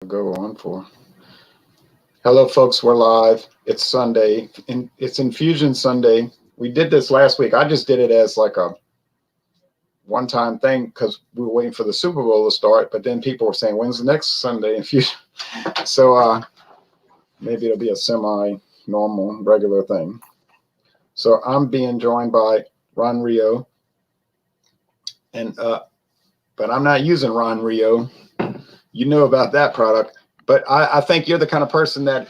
Go on for. Hello, folks. We're live. It's Sunday. It's Infusion Sunday. We did this last week. I just did it as like a one-time thing because we were waiting for the Super Bowl to start. But then people were saying, "When's the next Sunday Infusion?" So maybe it'll be a semi-normal, regular thing. So I'm being joined by Ron Rio, and but I'm not using Ron Rio. You know about that product. But I think you're the kind of person that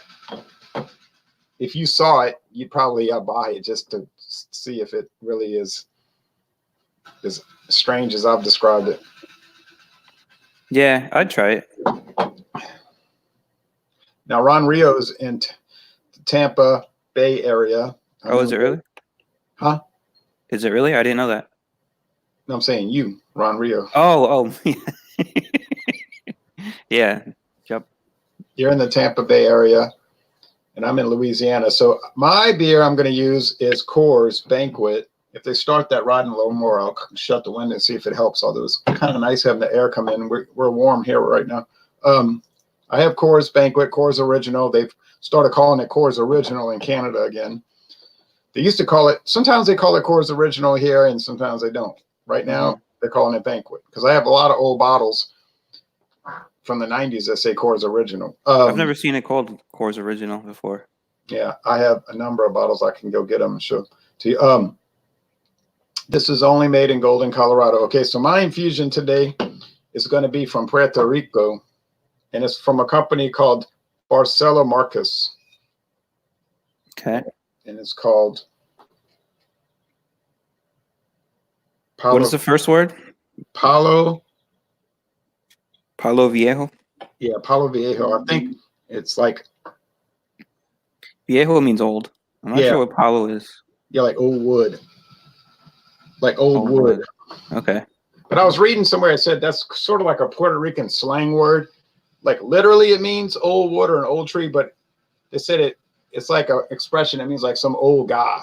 if you saw it, you'd probably buy it just to see if it really is as strange as I've described it. Yeah, I'd try it. Now, Ron Rio's in the Tampa Bay area. Oh, is it really? Huh? Is it really? I didn't know that. No, I'm saying you, Ron Rio. Oh. Yeah. Yep. You're in the Tampa Bay area, and I'm in Louisiana. So my beer I'm going to use is Coors Banquet. If they start that riding a little more, I'll shut the window and see if it helps. Although it's kind of nice having the air come in. We're warm here right now. I have Coors Banquet, Coors Original. They've started calling it Coors Original in Canada again. They used to call it, sometimes they call it Coors Original here, and sometimes they don't. Right now, they're calling it Banquet because I have a lot of old bottles from the 90s that say Coors Original. I've never seen it called Coors Original before. Yeah, I have a number of bottles. I can go get them and show to you. This is only made in Golden, Colorado. Okay, so my infusion today is going to be from Puerto Rico, and it's from a company called Barcelo Marcus. Okay. And it's called Palo, what is the first word? Palo Viejo? Yeah, Palo Viejo. I think it's like... Viejo means old. I'm not sure what Palo is. Yeah, like old wood. Like old wood. Okay. But I was reading somewhere it said that's sort of like a Puerto Rican slang word. Like literally it means old wood or an old tree, but they said it's like an expression. It means like some old guy.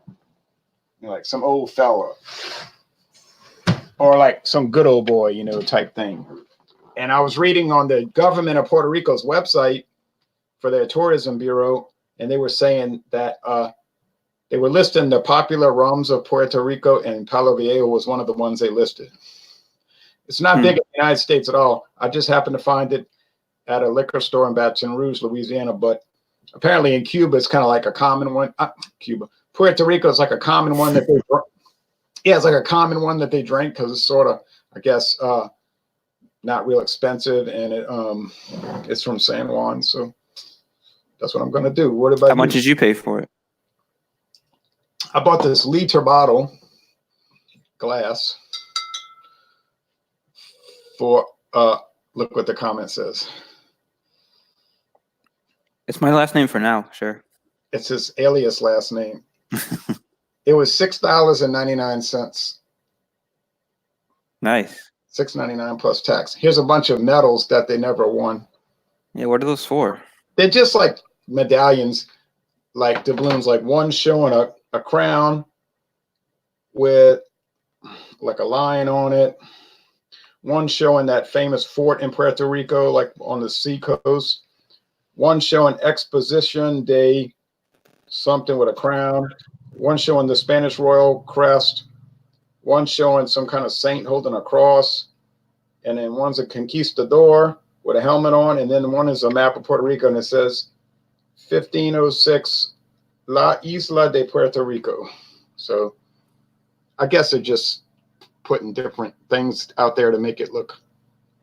You know, like some old fella. Or like some good old boy, you know, type thing. And I was reading on the government of Puerto Rico's website for their tourism bureau, and they were saying that they were listing the popular rums of Puerto Rico, and Palo Viejo was one of the ones they listed. It's not big in the United States at all. I just happened to find it at a liquor store in Baton Rouge, Louisiana, but apparently in Cuba, it's kind of like a common one. Puerto Rico is like a common one that they it's like a common one that they drink because it's sort of, I guess, not real expensive, and it's from San Juan, so that's what I'm going to do. What about How much did you pay for it? I bought this liter bottle, glass, for, look what the comment says. It's my last name for now, sure. It's his alias last name. It was $6.99. Nice. $6.99 plus tax. Here's a bunch of medals that they never won. Yeah, what are those for? They're just like medallions, like doubloons, like one showing a crown with like a lion on it. One showing that famous fort in Puerto Rico, like on the sea coast. One showing Exposition Day, something with a crown. One showing the Spanish royal crest. One showing some kind of saint holding a cross. And then one's a conquistador with a helmet on. And then one is a map of Puerto Rico, and it says 1506 La Isla de Puerto Rico. So I guess they're just putting different things out there to make it look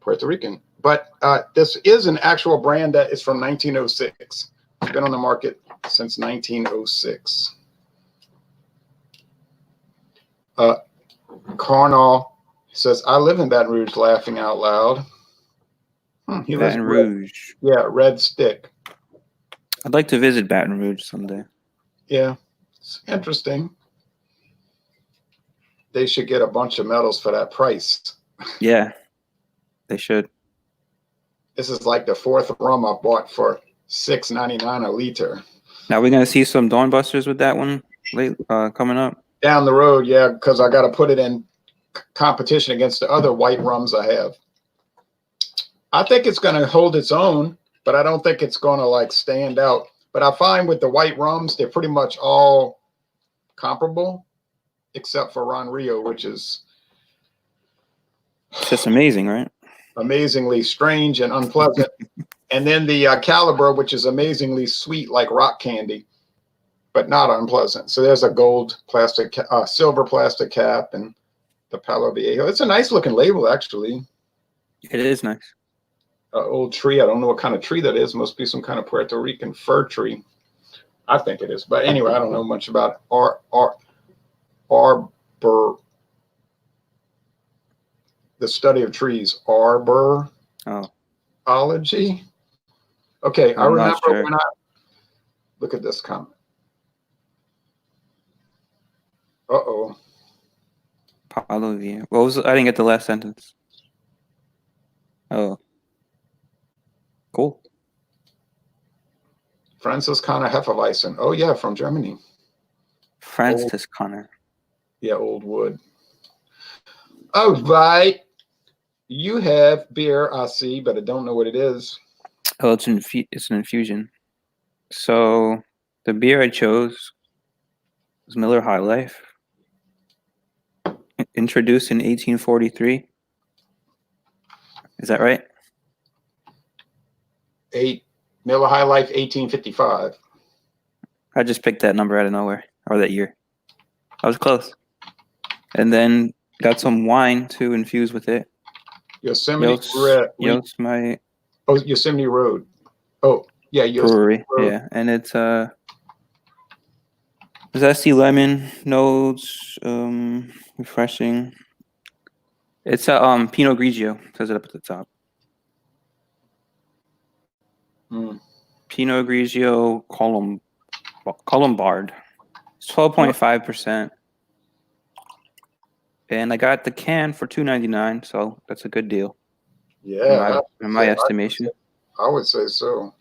Puerto Rican. But this is an actual brand that is from 1906. It's been on the market since 1906. Carnal says, I live in Baton Rouge, laughing out loud. Baton Rouge. Yeah, Red Stick. I'd like to visit Baton Rouge someday. Yeah, it's interesting. They should get a bunch of medals for that price. Yeah, they should. This is like the fourth rum I bought for $6.99 a liter. Now we're going to see some Dawnbusters with that one coming up. Down the road, yeah, because I got to put it in competition against the other white rums I have. I think it's going to hold its own, but I don't think it's going to like stand out. But I find with the white rums, they're pretty much all comparable, except for Ron Rio, which is It's just amazing, right? amazingly strange and unpleasant. And then the Caliber, which is amazingly sweet like rock candy, but not unpleasant. So there's a gold plastic, silver plastic cap, and the Palo Viejo. It's a nice looking label, actually. It is nice. Old tree. I don't know what kind of tree that is. Must be some kind of Puerto Rican fir tree. I think it is. But anyway, I don't know much about arbor. The study of trees. Arborology. Okay, I I'm remember not sure. when I look at this comment. Uh-oh. Palo Viejo. What was? I didn't get the last sentence. Oh, cool. Francis Connor Hefeweizen. Oh yeah, from Germany. Francis Connor. Yeah, old wood. All right. You have beer, I see, but I don't know what it is. Oh, it's an infusion. So the beer I chose was Miller High Life, introduced in 1843. Is that right? Miller High Life 1855. I just picked that number out of nowhere, or that year. I was close. And then got some wine to infuse with it. Yosemite Yosemite Road. Oh, yeah, Brewery. Road. Yeah, and it's zesty lemon notes, refreshing. It's a Pinot Grigio. Says it up at the top. Pinot Grigio Colombard. It's 12.5%. And I got the can for $2.99, so that's a good deal. Yeah, in my estimation. I would say so.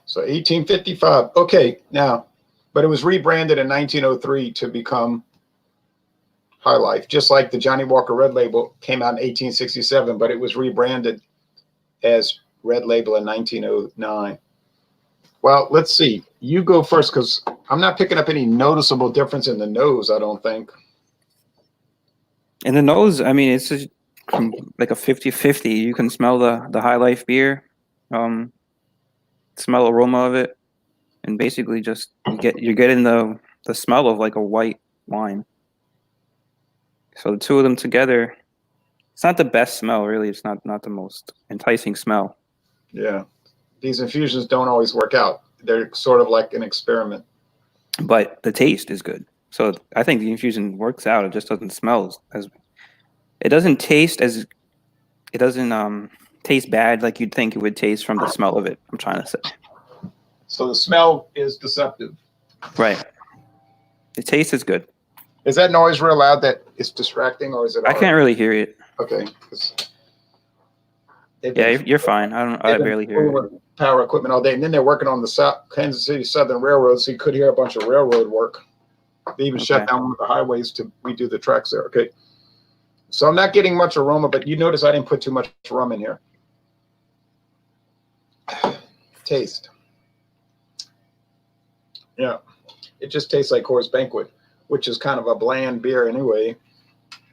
So 1855. Okay, now, but it was rebranded in 1903 to become High Life, just like the Johnny Walker Red Label came out in 1867, but it was rebranded as Red Label in 1909. Well, let's see. You go first, because I'm not picking up any noticeable difference in the nose, I don't think. In the nose, I mean, it's just like a 50-50. You can smell the High Life beer, smell aroma of it, and basically just you're getting the smell of like a white wine. So the two of them together, it's not the best smell, really. It's not the most enticing smell. Yeah. These infusions don't always work out. They're sort of like an experiment. But the taste is good. So I think the infusion works out. It just doesn't smell as it doesn't taste bad like you'd think it would taste from the smell of it. I'm trying to say. So the smell is deceptive. Right. The taste is good. Is that noise real loud that it's distracting, or is it? I can't really hear it. Okay. Yeah, you're fine. I barely hear it. Power equipment all day, and then they're working on the Kansas City Southern Railroad, so you could hear a bunch of railroad work. They even shut down one of the highways to redo the tracks there. Okay. So I'm not getting much aroma, but you notice I didn't put too much rum in here. Taste. Yeah. It just tastes like Coors Banquet, which is kind of a bland beer anyway.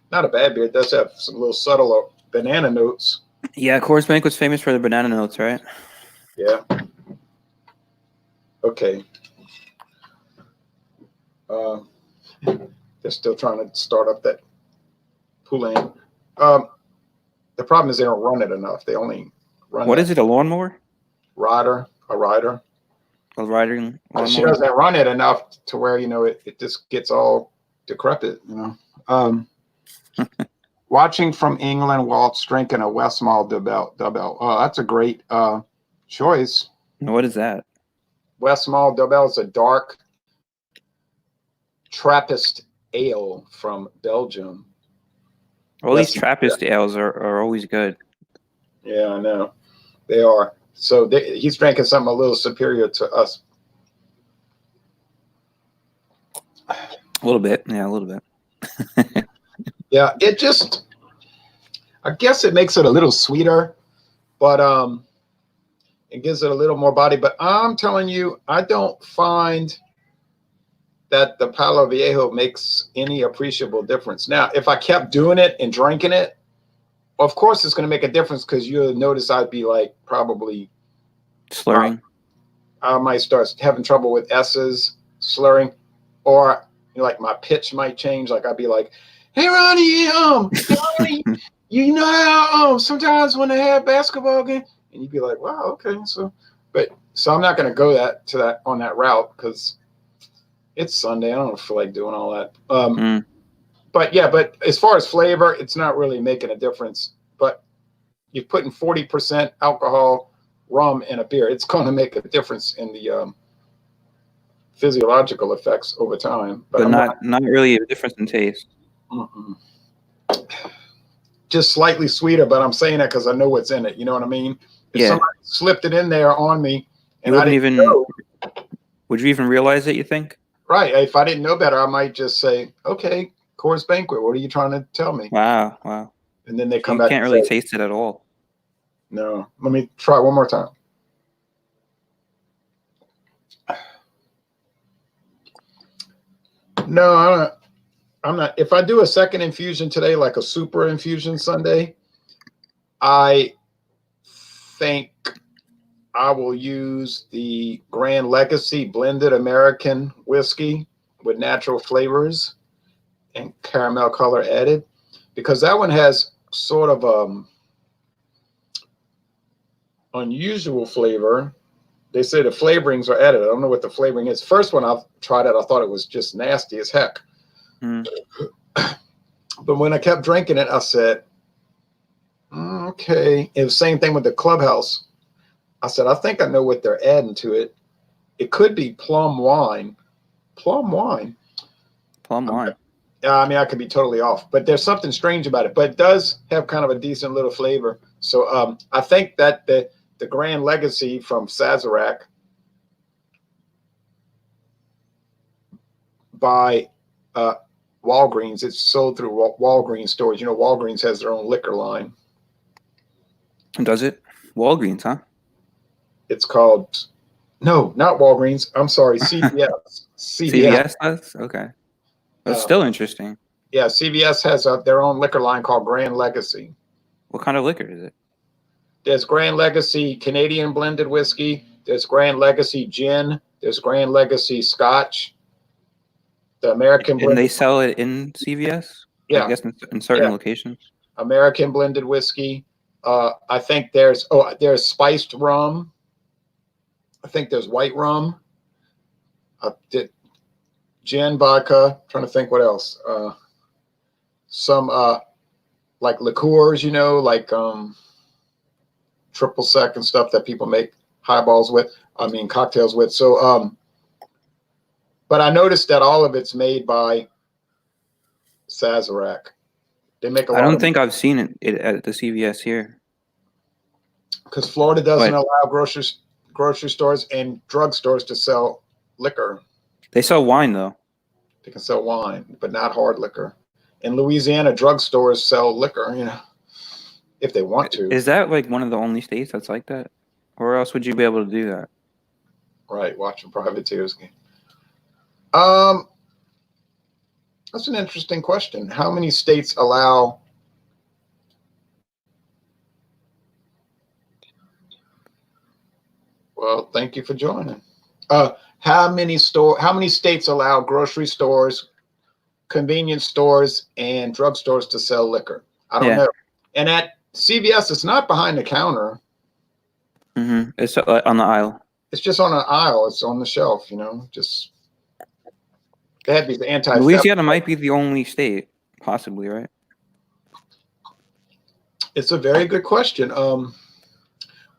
Not a bad beer. It does have some little subtle banana notes. Yeah, Coors Banquet's famous for the banana notes, right? Yeah. Okay. They're still trying to start up that Poulan. The problem is they don't run it enough. They only run. What is it? A lawnmower? A rider. A riding lawnmower. She doesn't run it enough to where it just gets all decrepit. Watching from England whilst drinking a Westmalle Double. Oh, that's a great choice. What is that? Westmalle Double is a dark Trappist ale from Belgium. All these Trappist ales are always good. Yeah, I know. They are. So he's drinking something a little superior to us. A little bit. Yeah, a little bit. Yeah, it just, I guess it makes it a little sweeter, but it gives it a little more body. But I'm telling you, I don't find that the Palo Viejo makes any appreciable difference. Now, if I kept doing it and drinking it, of course it's going to make a difference, because you'll notice I'd be like probably Slurring. I might start having trouble with S's, slurring, or like my pitch might change. Like I'd be like, "Hey Ronnie, hey, Ronnie, you know how sometimes when they have basketball game," and you'd be like, "Wow, okay." So I'm not going to go on that route, because it's Sunday. I don't feel like doing all that. But as far as flavor, it's not really making a difference. But you're putting 40% alcohol rum in a beer, it's going to make a difference in the physiological effects over time. But not really a difference in taste. Just slightly sweeter, but I'm saying that because I know what's in it. You know what I mean? If somebody slipped it in there on me, and I didn't know, would you even realize it, you think? Right. If I didn't know better, I might just say, "Okay, Coors Banquet, what are you trying to tell me?" Wow. And then they come back. You can't really taste it at all. No. Let me try one more time. No, I'm not. If I do a second infusion today, like a super infusion Sunday, I think I will use the Grand Legacy blended American whiskey with natural flavors and caramel color added, because that one has sort of unusual flavor. They say the flavorings are added. I don't know what the flavoring is. First one I've tried it, I thought it was just nasty as heck. But when I kept drinking it, I said, okay. It was the same thing with the Clubhouse. I said, I think I know what they're adding to it. It could be plum wine. Plum wine. Plum wine. I mean, I could be totally off, but there's something strange about it. But it does have kind of a decent little flavor. So I think that the Grand Legacy from Sazerac by Walgreens, it's sold through Walgreens stores. Walgreens has their own liquor line. Does it? Walgreens, huh? It's called, no, not Walgreens. I'm sorry, CVS. CVS does? Okay. That's still interesting. Yeah, CVS has their own liquor line called Grand Legacy. What kind of liquor is it? There's Grand Legacy Canadian blended whiskey. There's Grand Legacy gin. There's Grand Legacy Scotch. The American blended. And they sell it in CVS? Yeah. I guess in certain locations. American blended whiskey. I think there's spiced rum. I think there's white rum. Gin, vodka. Trying to think what else. Some like liqueurs, like triple sec and stuff that people make cocktails with. So, but I noticed that all of it's made by Sazerac. They make a lot. I don't think I've seen it at the CVS here. Because Florida doesn't allow grocery stores and drugstores to sell liquor. They sell wine, though. They can sell wine, but not hard liquor. In Louisiana, drugstores sell liquor, if they want to. Is that like one of the only states that's like that? Or else would you be able to do that? Right, watching privateers. That's an interesting question. How many states allow? Well, thank you for joining. How many states allow grocery stores, convenience stores, and drugstores to sell liquor? I don't know. And at CVS, it's not behind the counter. It's on the aisle. It's just on an aisle. It's on the shelf, just. They have these anti-theft. Louisiana might be the only state, possibly, right? It's a very good question.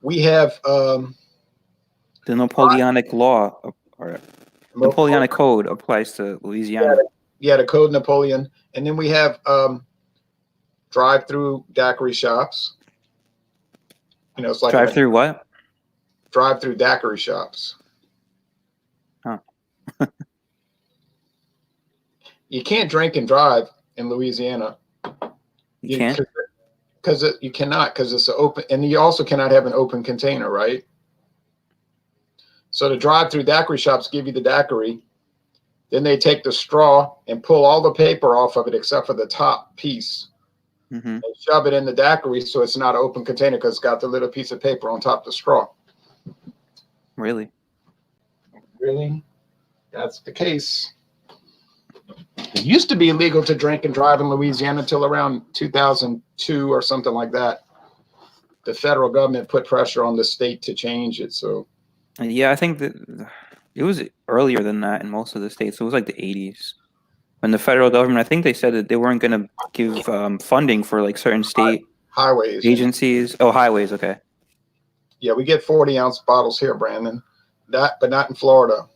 We have the Napoleonic law or Napoleonic code applies to Louisiana. Yeah, the Code Napoleon, and then we have drive-through daiquiri shops. It's like drive-through what? Drive-through daiquiri shops. Huh. You can't drink and drive in Louisiana. You can't? because you cannot, because it's an open, and you also cannot have an open container, right? So the drive-through daiquiri shops give you the daiquiri, then they take the straw and pull all the paper off of it except for the top piece. Mm-hmm. And shove it in the daiquiri so it's not an open container because it's got the little piece of paper on top of the straw. Really? Really? That's the case. It used to be illegal to drink and drive in Louisiana until around 2002 or something like that. The federal government put pressure on the state to change it. So Yeah, I think that it was earlier than that in most of the states. It was like the 80s. When the federal government, I think they said that they weren't going to give funding for like certain state highways, agencies. Oh, highways. Okay. Yeah, we get 40-ounce bottles here, Brandon. But not in Florida.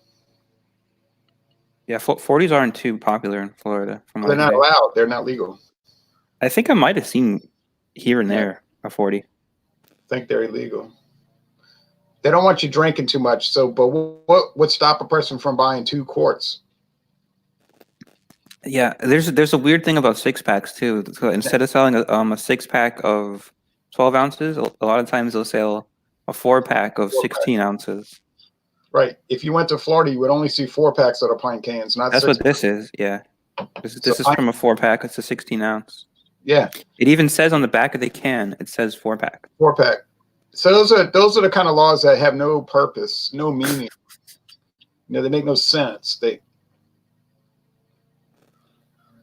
Yeah, 40s aren't too popular in Florida. They're not allowed. They're not legal. I think I might have seen here and there a 40. I think they're illegal. They don't want you drinking too much. So, but what would stop a person from buying 2 quarts? Yeah, there's a weird thing about 6-packs too. So instead of selling a 6-pack of 12 ounces, a lot of times they'll sell a 4-pack of 16 ounces. Right. If you went to Florida, you would only see 4-packs that are pint cans. Not That's 6. what this is. Yeah, this is from a 4-pack. It's a 16 ounce. Yeah. It even says on the back of the can, it says 4-pack. 4-pack. So those are the kind of laws that have no purpose, no meaning. They make no sense.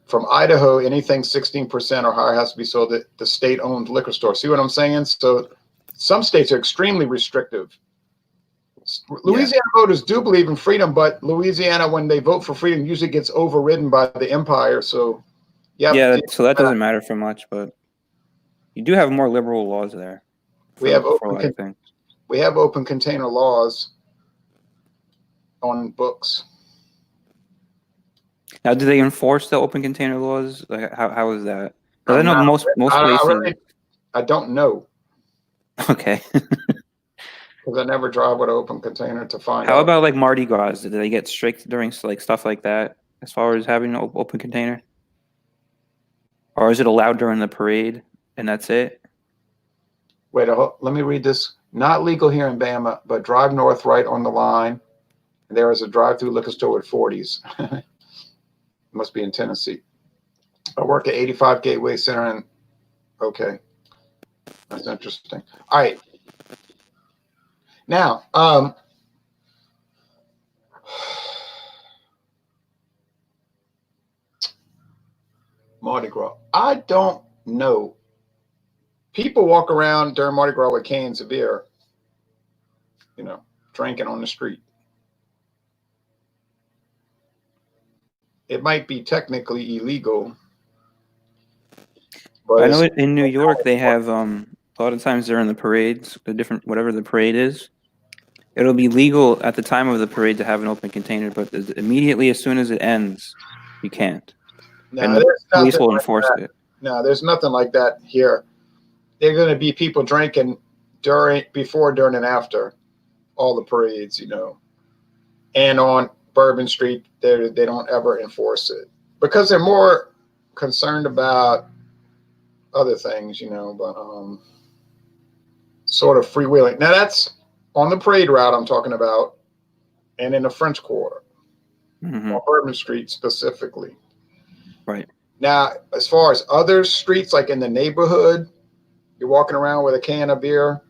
From Idaho, anything 16% or higher has to be sold at the state-owned liquor store. See what I'm saying? So some states are extremely restrictive. Louisiana voters do believe in freedom, but Louisiana, when they vote for freedom, usually gets overridden by the empire. So, so that doesn't matter for much, but you do have more liberal laws there. We have open container laws on books. Now, do they enforce the open container laws? Like, how is that? Because I know most places. I don't know. Okay. Because I never drive with an open container to find out. How about like Mardi Gras? Do they get strict during like stuff like that as far as having an open container? Or is it allowed during the parade and that's it? Wait, let me read this. Not legal here in Bama, but drive north right on the line. There is a drive-through liquor store with 40s. Must be in Tennessee. I work at 85 Gateway Center, and okay, that's interesting. All right, now Mardi Gras. I don't know. People walk around during Mardi Gras with cans of beer, drinking on the street. It might be technically illegal. But I know in New York they have a lot of times during the parades, whatever the parade is, it'll be legal at the time of the parade to have an open container, but immediately as soon as it ends, you can't. And the police will enforce it. No, there's nothing like that here. There are going to be people drinking before, during, and after all the parades, and on Bourbon Street, they don't ever enforce it because they're more concerned about other things, but sort of freewheeling. Now that's on the parade route I'm talking about, and in the French Quarter, on Bourbon Street specifically. Right. Now, as far as other streets, like in the neighborhood, you're walking around with a can of beer,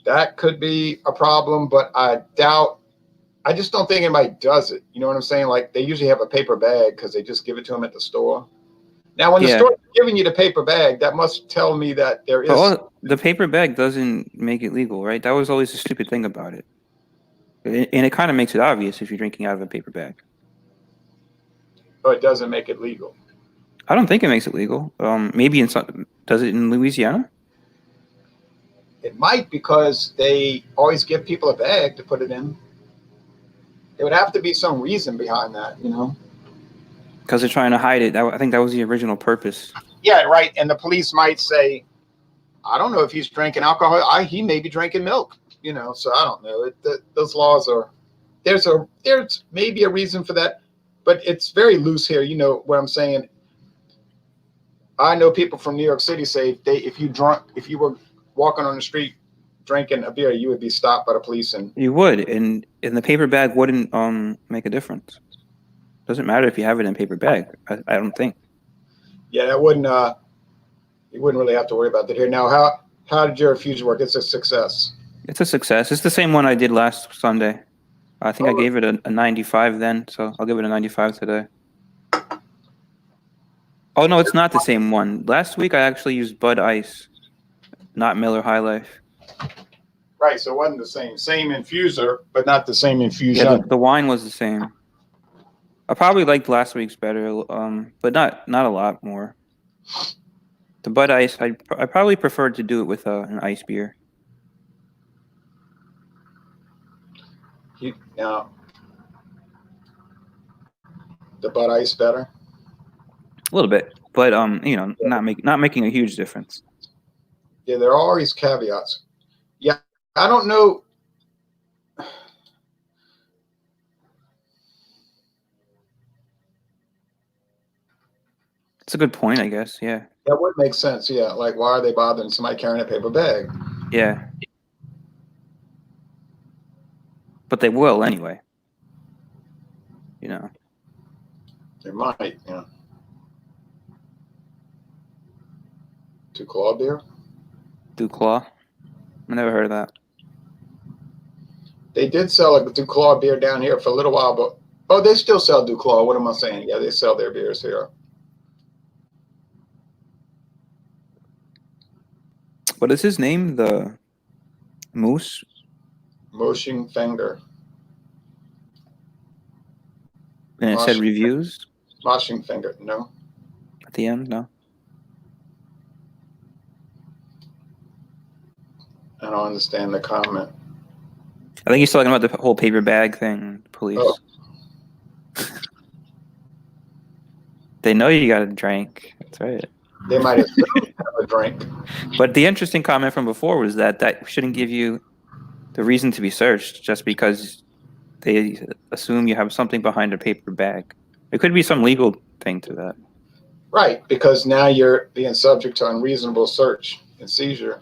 that could be a problem, but I just don't think anybody does it. You know what I'm saying? Like they usually have a paper bag because they just give it to them at the store. Now, when the store is giving you the paper bag, that must tell me that there is. But the paper bag doesn't make it legal, right? That was always the stupid thing about it. And it kind of makes it obvious if you're drinking out of a paper bag. Oh, it doesn't make it legal. I don't think it makes it legal. Maybe does it in Louisiana? It might because they always give people a bag to put it in. There would have to be some reason behind that, Because they're trying to hide it. I think that was the original purpose. Yeah, right. And the police might say, I don't know if he's drinking alcohol. He may be drinking milk, so I don't know. Those laws are, there's maybe a reason for that, but it's very loose here. What I'm saying? I know people from New York City say if you were walking on the street drinking a beer, you would be stopped by the police. And You would, and the paper bag wouldn't make a difference. Doesn't matter if you have it in a paper bag. I don't think. yeah, that wouldn't you wouldn't really have to worry about that here. Now, how did your infusion work? It's a success. It's a success. It's the same one I did last Sunday. I think I gave it a 95 then, so I'll give it a 95 today. Oh no, it's not the same one. Last week I actually used Bud Ice, not Miller High Life. Right, so it wasn't the same infuser, but not the same infusion. Yeah, the wine was the same. I probably liked last week's better, but not a lot more. The Bud Ice, I probably preferred to do it with an ice beer. Now, the Bud Ice better? A little bit, but not making a huge difference. Yeah, there are always caveats. Yeah, I don't know. It's a good point, I guess. Yeah. That would make sense. Yeah, like why are they bothering somebody carrying a paper bag? Yeah. But they will anyway. You know. They might. Yeah. Duclaw beer. Duclaw. I never heard of that. They did sell a Duclaw beer down here for a little while, but they still sell Duclaw. What am I saying? Yeah, they sell their beers here. What is his name? The Moose? Moshing Finger. And it said reviews? Moshing Finger, no. At the end, no. I don't understand the comment. I think he's talking about the whole paper bag thing, police. Oh. They know you got a drink. That's right. They might have a drink. But the interesting comment from before was that shouldn't give you the reason to be searched just because they assume you have something behind a paper bag. There could be some legal thing to that. Right, because now you're being subject to unreasonable search and seizure.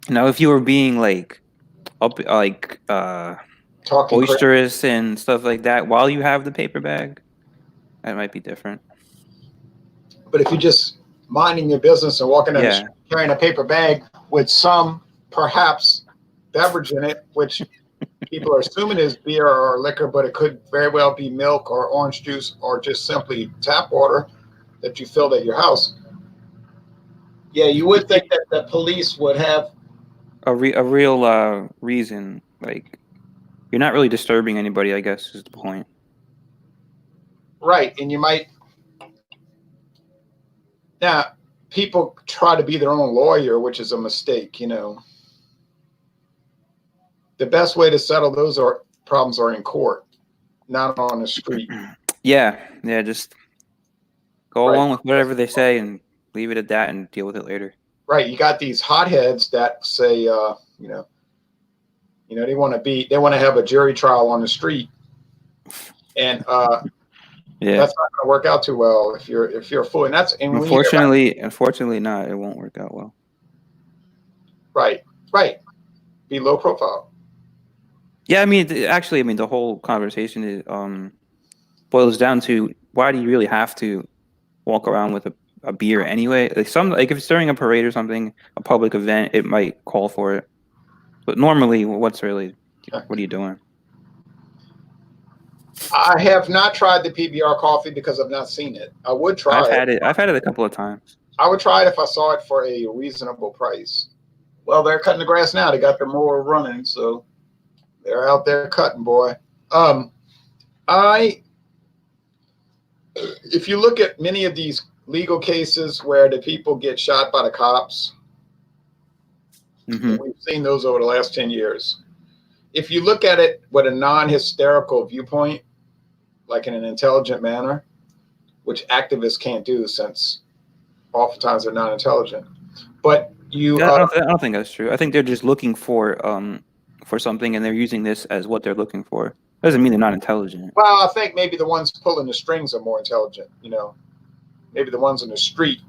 Now, if you were being Talking boisterous and stuff like that while you have the paper bag, that might be different. But if you're just minding your business and walking down the street carrying a paper bag with some perhaps beverage in it, which people are assuming is beer or liquor, but it could very well be milk or orange juice or just simply tap water that you filled at your house. Yeah, you would think that the police would have a real reason. Like, you're not really disturbing anybody, I guess, is the point. Right, and you might. Now, people try to be their own lawyer, which is a mistake, you know. The best way to settle those problems are in court, not on the street. Yeah, just go along with whatever they say and leave it at that and deal with it later. Right, you got these hotheads that say, they want to have a jury trial on the street, and that's not going to work out too well if you're a fool. And unfortunately not. It won't work out well. Right. Be low profile. Yeah, I mean, the whole conversation is boils down to why do you really have to walk around with a beer anyway? Like if it's during a parade or something, a public event, it might call for it. But normally, what are you doing? I have not tried the PBR coffee because I've not seen it. I would try it. I've had it a couple of times. I would try it if I saw it for a reasonable price. Well, they're cutting the grass now. They got their mower running, so they're out there cutting, boy. If you look at many of these legal cases where the people get shot by the cops, we've seen those over the last 10 years. If you look at it with a non-hysterical viewpoint, like in an intelligent manner, which activists can't do since oftentimes they're not intelligent. But I don't think that's true. I think they're just looking for something and they're using this as what they're looking for. Doesn't mean they're not intelligent. Well, I think maybe the ones pulling the strings are more intelligent, you know. maybe the ones in the street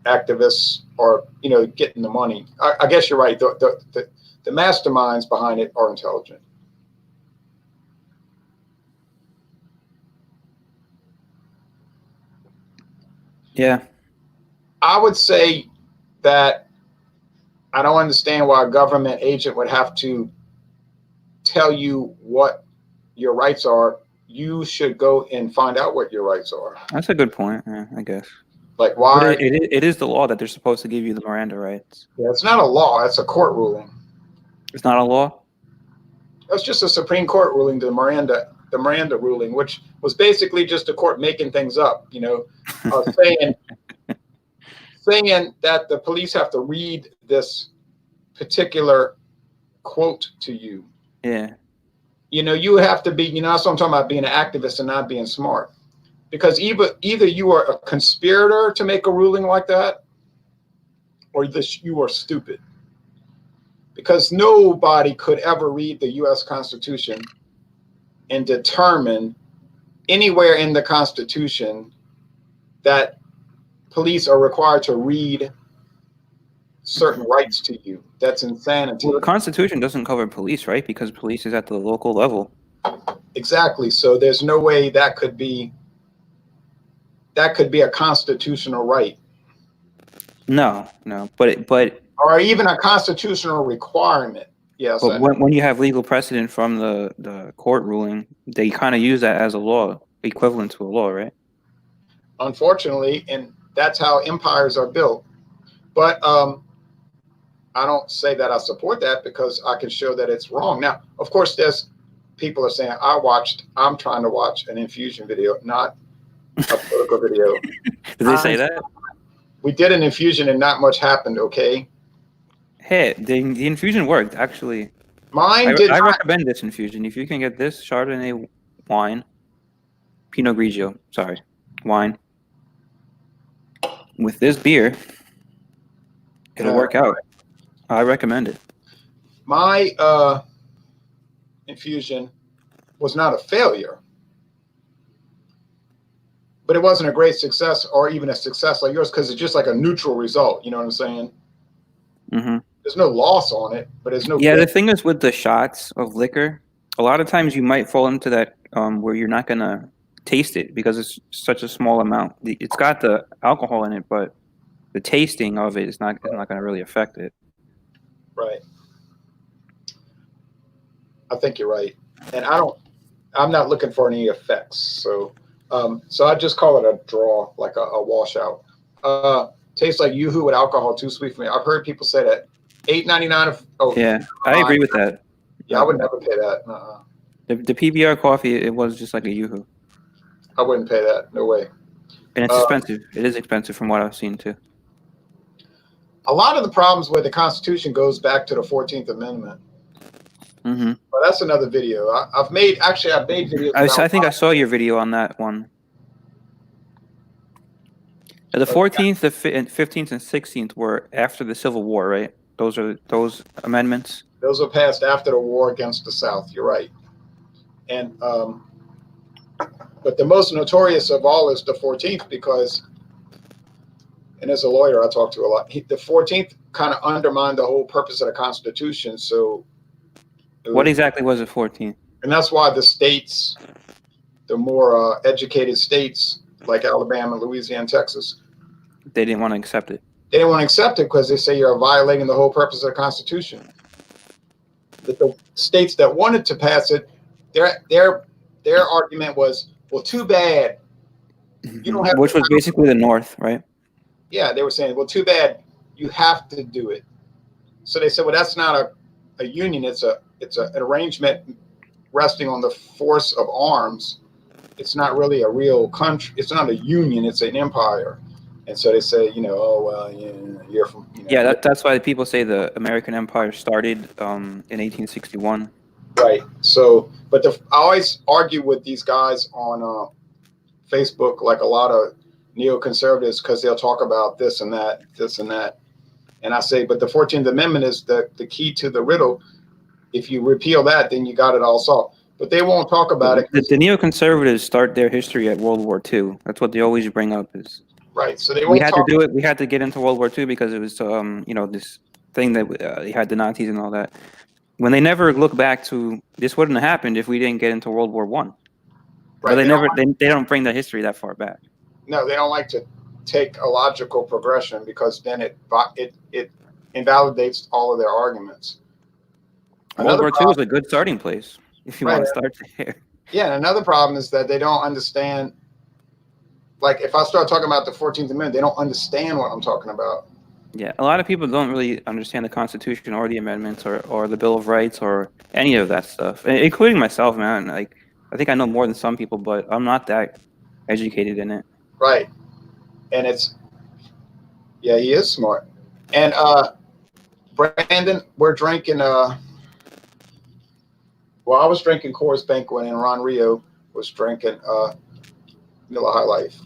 activists are, you know, getting the money. I guess you're right. The masterminds behind it are intelligent. Yeah. I would say that I don't understand why a government agent would have to tell you what your rights are. You should go and find out what your rights are. That's a good point, yeah, I guess. Like, But why? it is the law that they're supposed to give you the Miranda rights. Yeah, it's not a law. It's a court ruling. It's not a law? That's just a Supreme Court ruling, the Miranda ruling, which was basically just a court making things up, you know, saying that the police have to read this particular quote to you. Yeah. You know, you have to be, you know, that's what I'm talking about, being an activist and not being smart. Because either you are a conspirator to make a ruling like that, or you are stupid. Because nobody could ever read the U.S. Constitution and determine anywhere in the Constitution that police are required to read certain rights to you. That's insanity. Well, the Constitution doesn't cover police, right? Because police is at the local level. Exactly. So there's no way that could be a constitutional right. No, but or even a constitutional requirement. Yes. But when you have legal precedent from the court ruling, they kind of use that as a law, equivalent to a law, right? Unfortunately, and that's how empires are built. But I don't say that I support that because I can show that it's wrong. Now, of course, there's people are saying I'm trying to watch an infusion video, not a political video. Did they say that? We did an infusion and not much happened, okay? Hey, the infusion worked, actually. Mine did not. I recommend this infusion. If you can get this Chardonnay wine, Pinot Grigio, wine, with this beer, it'll work out. I recommend it. My infusion was not a failure, but it wasn't a great success or even a success like yours because it's just like a neutral result. You know what I'm saying? Mm-hmm. There's no loss on it, but there's no. Yeah, the thing is with the shots of liquor, a lot of times you might fall into that where you're not gonna taste it because it's such a small amount. It's got the alcohol in it, but the tasting of it is not gonna really affect it. Right. I think you're right, and I'm not looking for any effects. So I just call it a draw, like a washout. Tastes like Yoo-hoo with alcohol, too sweet for me. I've heard people say that. $8.99. Yeah, I agree with that. Yeah, I would never pay that. The PBR coffee, it was just like a Yoo-hoo. I wouldn't pay that. No way. And it's expensive. It is expensive from what I've seen too. A lot of the problems with the Constitution goes back to the 14th Amendment. Mm-hmm. But that's another video. I've made videos. I think I saw your video on that one. The 14th, the 15th, and 16th were after the Civil War, right? Those amendments. Those were passed after the war against the South. You're right. And but the most notorious of all is the 14th because, and as a lawyer, I talk to a lot. The 14th kind of undermined the whole purpose of the Constitution. So, what exactly was the 14th? And that's why the states, the more educated states like Alabama, Louisiana, Texas, they didn't want to accept it. They didn't want to accept it because they say you're violating the whole purpose of the Constitution. But the states that wanted to pass it, their argument was, well, too bad. You don't have. Which was basically the North, right? Yeah, they were saying, well, too bad. You have to do it. So they said, well, that's not a union. It's an arrangement resting on the force of arms. It's not really a real country. It's not a union. It's an empire. And so they say, you know, oh, well, you're from. You know, yeah, that's why people say the American Empire started in 1861. Right. So, but I always argue with these guys on Facebook, like a lot of neoconservatives, because they'll talk about this and that. And I say, but the 14th Amendment is the key to the riddle. If you repeal that, then you got it all solved. but they won't talk about it. The neoconservatives start their history at World War II. That's what they always bring up. Is Right. So they we won't had talk. to do it. We had to get into World War II because it was, this thing that you had the Nazis and all that. When they never look back to this, wouldn't have happened if we didn't get into World War One. Right. They don't bring the history that far back. No, they don't like to take a logical progression because then it invalidates all of their arguments. World War II is a good starting place if you want to start there. Yeah, and another problem is that they don't understand. Like, if I start talking about the 14th Amendment, they don't understand what I'm talking about. Yeah, a lot of people don't really understand the Constitution or the amendments or the Bill of Rights or any of that stuff, including myself, man. Like, I think I know more than some people, but I'm not that educated in it. Right. And he is smart. And Brandon, we're drinking I was drinking Coors Banquet, and Ron Rio was drinking Miller High Life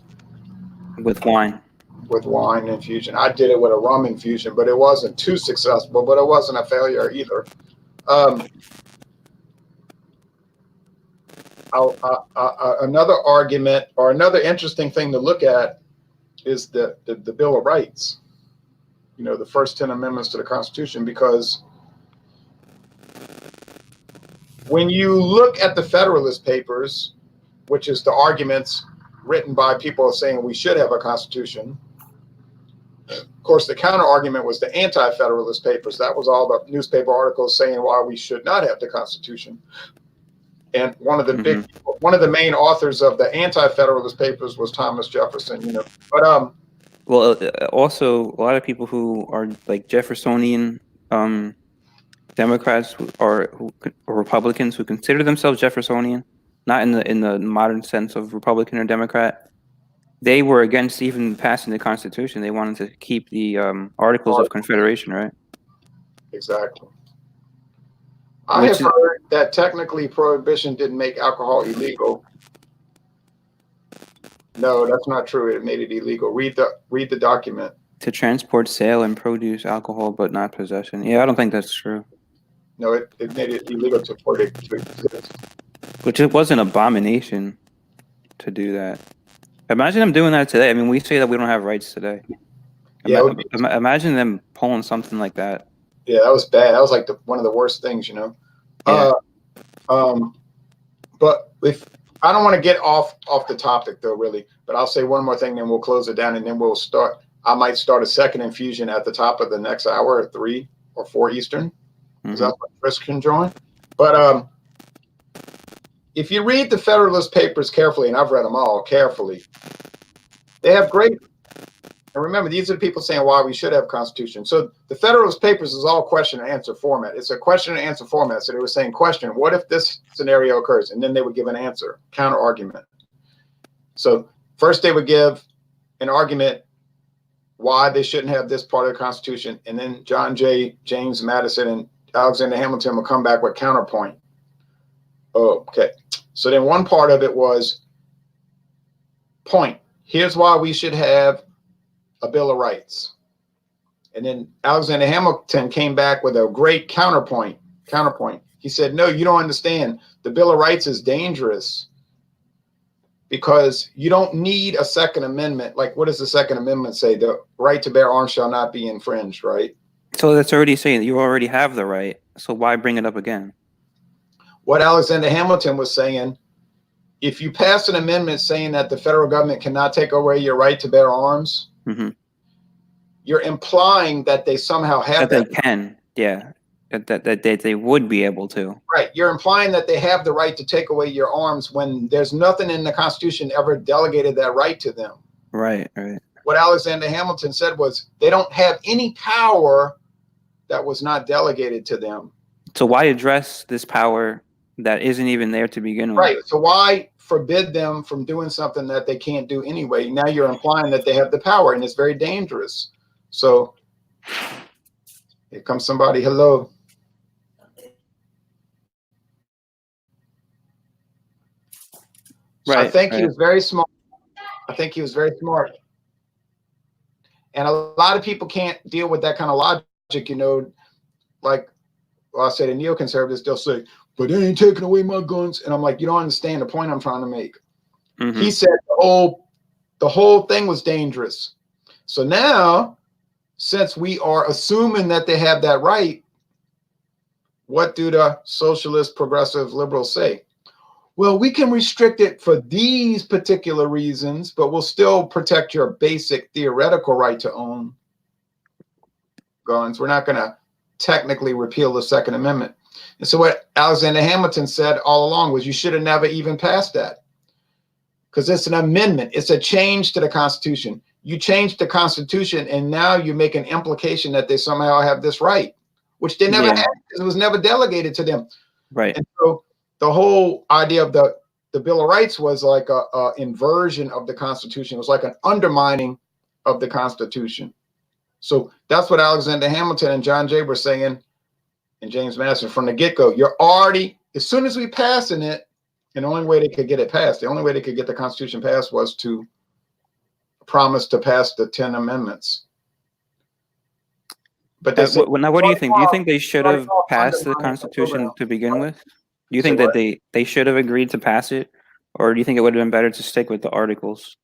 with wine infusion. I did it with a rum infusion, but it wasn't too successful, but it wasn't a failure either. Another argument or another interesting thing to look at is the Bill of Rights, the first 10 amendments to the Constitution, because when you look at the Federalist Papers, which is the arguments written by people saying we should have a constitution, of course, the counter argument was the anti-Federalist Papers. That was all the newspaper articles saying why we should not have the Constitution. And one of the main authors of the anti-Federalist Papers was Thomas Jefferson. But well, also a lot of people who are like Jeffersonian Democrats or Republicans who consider themselves Jeffersonian, not in the modern sense of Republican or Democrat. They were against even passing the Constitution. They wanted to keep the Articles of Confederation, right? Exactly. I have heard that technically prohibition didn't make alcohol illegal. No, that's not true. It made it illegal. Read the document. To transport, sale, and produce alcohol, but not possession. Yeah, I don't think that's true. No, it made it illegal to exist. Which it was an abomination to do that. Imagine them doing that today. I mean, we say that we don't have rights today. Yeah, imagine them pulling something like that. Yeah, that was bad. That was like one of the worst things, Yeah. But if I don't want to get off the topic though, really, but I'll say one more thing, then we'll close it down, and then we'll start. I might start a second infusion at the top of the next hour at 3 or 4 Eastern, because that's what Chris can join. But if you read the Federalist Papers carefully, and I've read them all carefully, they have great. And remember, these are the people saying why we should have a constitution. So the Federalist Papers is all question and answer format. It's a question and answer format. So they were saying, question, what if this scenario occurs? And then they would give an answer, counter argument. So first they would give an argument why they shouldn't have this part of the Constitution. And then John Jay, James Madison, and Alexander Hamilton will come back with counterpoint. Okay. So then one part of it was point. Here's why we should have a Bill of Rights. And then Alexander Hamilton came back with a great counterpoint. He said, no, you don't understand. The Bill of Rights is dangerous because you don't need a Second Amendment. Like, what does the Second Amendment say? The right to bear arms shall not be infringed, right? So that's already saying that you already have the right. So why bring it up again? What Alexander Hamilton was saying, if you pass an amendment saying that the federal government cannot take away your right to bear arms, you're implying that they somehow have that. They can, yeah. That they would be able to. Right. You're implying that they have the right to take away your arms when there's nothing in the Constitution ever delegated that right to them. Right. What Alexander Hamilton said was they don't have any power that was not delegated to them. So why address this power that isn't even there to begin with? Right. So why forbid them from doing something that they can't do anyway? Now you're implying that they have the power, and it's very dangerous. So here comes somebody. Hello. So right. I think he was very smart. And a lot of people can't deal with that kind of logic, like, well, I say the neoconservatives, they'll say, but they ain't taking away my guns. And I'm like, you don't understand the point I'm trying to make. Mm-hmm. He said the whole thing was dangerous. So now, since we are assuming that they have that right, what do the socialist, progressive, liberals say? Well, we can restrict it for these particular reasons, but we'll still protect your basic theoretical right to own guns. We're not going to technically repeal the Second Amendment. And so what Alexander Hamilton said all along was you should have never even passed that, because it's an amendment. It's a change to the Constitution. You changed the Constitution, and now you make an implication that they somehow have this right, which they never had, because it was never delegated to them. Right. And so the whole idea of the Bill of Rights was like a inversion of the Constitution. It was like an undermining of the Constitution. So that's what Alexander Hamilton and John Jay were saying, and James Madison from the get-go. You're already, as soon as we passing it, and the only way they could get it passed, the only way they could get the Constitution passed was to promise to pass the 10 amendments. But they said, now, what do you think? Do you think they should have passed the Constitution to begin with? Do you think that they should have agreed to pass it, or do you think it would have been better to stick with the articles?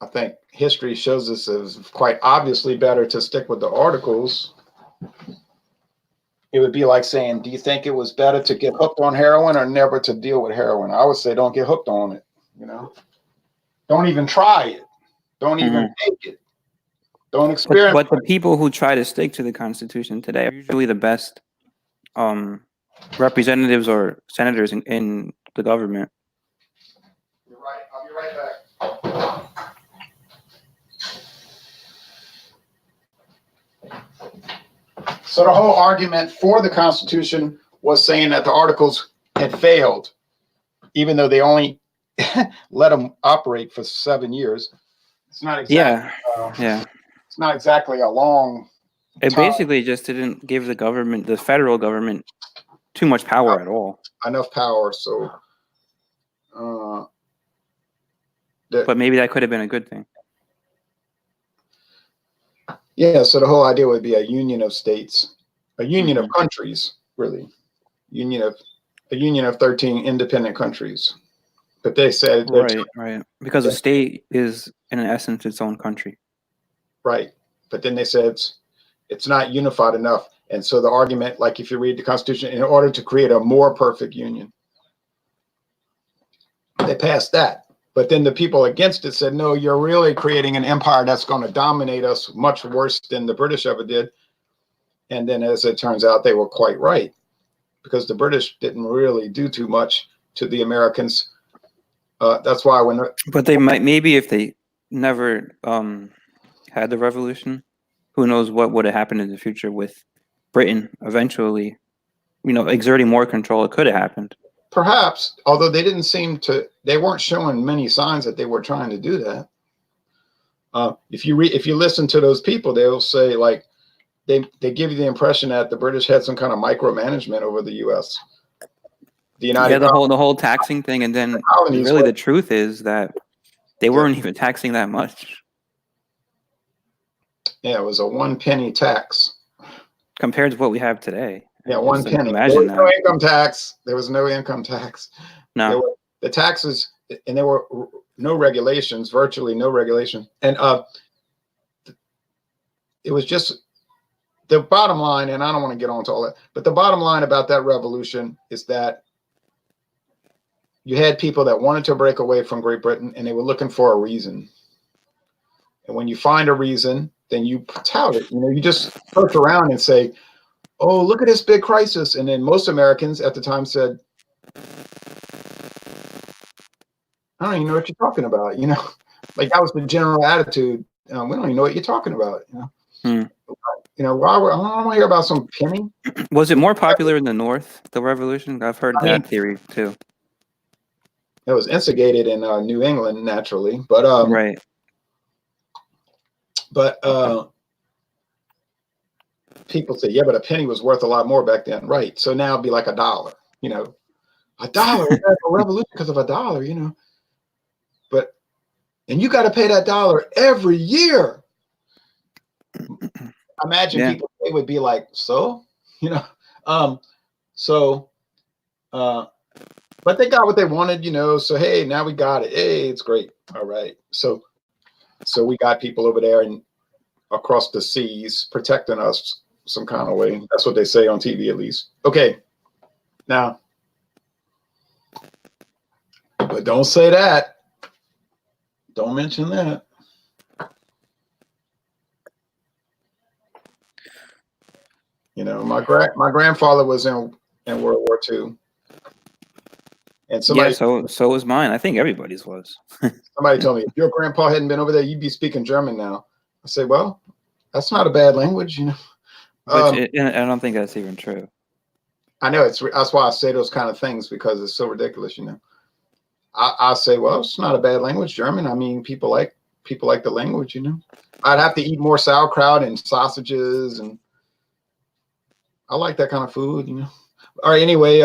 I think history shows us it's quite obviously better to stick with the articles. It would be like saying, do you think it was better to get hooked on heroin or never to deal with heroin? I would say don't get hooked on it, you know. Don't even try it. Don't even take it. Don't experiment. But the people who try to stick to the Constitution today are usually the best representatives or senators in the government. You're right. I'll be right back. So the whole argument for the Constitution was saying that the Articles had failed, even though they only let them operate for 7 years. It's not exactly. It's not exactly a long. It basically just didn't give the government, the federal government, too much power at all. Enough power, so. But maybe that could have been a good thing. Yeah, so the whole idea would be a union of states, a union of countries, really, a union of 13 independent countries. But they said right, because a state is in essence its own country. Right, but then they said it's not unified enough, and so the argument, like if you read the Constitution, in order to create a more perfect union, they passed that. But then the people against it said, no, you're really creating an empire that's going to dominate us much worse than the British ever did. And then as it turns out, they were quite right, because the British didn't really do too much to the Americans. That's why but they might, maybe if they never had the revolution, who knows what would have happened in the future with Britain eventually, exerting more control. It could have happened. Perhaps, although they didn't seem to, they weren't showing many signs that they were trying to do that. If you listen to those people, they'll say like they give you the impression that the British had some kind of micromanagement over the U.S. The whole taxing thing, and then really the truth is that they weren't even taxing that much. Yeah, it was a 1 penny tax compared to what we have today. Yeah, 1 penny. There was no income tax. There was no income tax. No. The taxes, and there were no regulations, virtually no regulation. And it was just the bottom line, and I don't want to get on to all that, but the bottom line about that revolution is that you had people that wanted to break away from Great Britain, and they were looking for a reason. And when you find a reason, then you tout it. You just search around and say, oh, look at this big crisis. And then most Americans at the time said, I don't even know what you're talking about. Like that was the general attitude. We don't even know what you're talking about. I don't want to hear about some penny. Was it more popular in the North, the revolution? I've heard that theory too. It was instigated in New England, naturally, but right. But people say, yeah, but a penny was worth a lot more back then, right? So now it'd be like $1. $1 is a revolution because of $1, But and you got to pay that $1 every year. Imagine people, they would be like, so, So, but they got what they wanted, so hey, now we got it. Hey, it's great. All right. So we got people over there and across the seas protecting us some kind of way. That's what they say on TV, at least. Okay. Now, but don't say that. Don't mention that. My grandfather was in World War II, and somebody so was mine. I think everybody's was. somebody told me, if your grandpa hadn't been over there, you'd be speaking German now. I say, well, that's not a bad language, I don't think that's even true. I know that's why I say those kind of things, because it's so ridiculous, I say, well, it's not a bad language, German. I mean, people like the language, I'd have to eat more sauerkraut and sausages, and I like that kind of food, All right, anyway,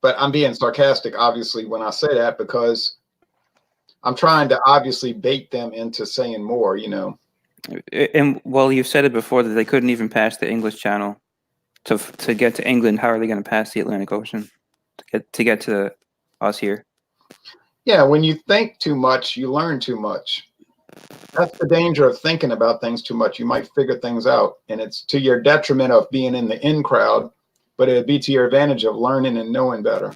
but I'm being sarcastic, obviously, when I say that, because I'm trying to obviously bait them into saying more, And well, you've said it before that they couldn't even pass the English Channel to get to England. How are they going to pass the Atlantic Ocean to get to us here? Yeah, when you think too much, you learn too much. That's the danger of thinking about things too much. You might figure things out, and it's to your detriment of being in the in crowd, but it'd be to your advantage of learning and knowing better.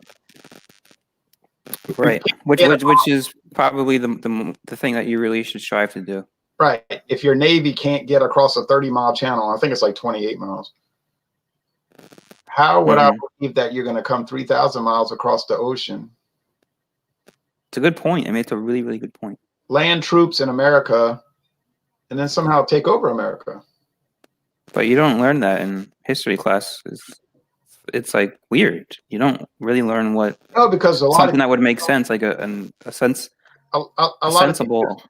Right, which is probably the thing that you really should strive to do. Right. If your Navy can't get across a 30-mile channel, I think it's like 28 miles. How would I believe that you're going to come 3,000 miles across the ocean? It's a good point. I mean, it's a really, really good point. Land troops in America and then somehow take over America. But you don't learn that in history class. It's like weird. You don't really learn what. No, because something that would make sense, like a sensible.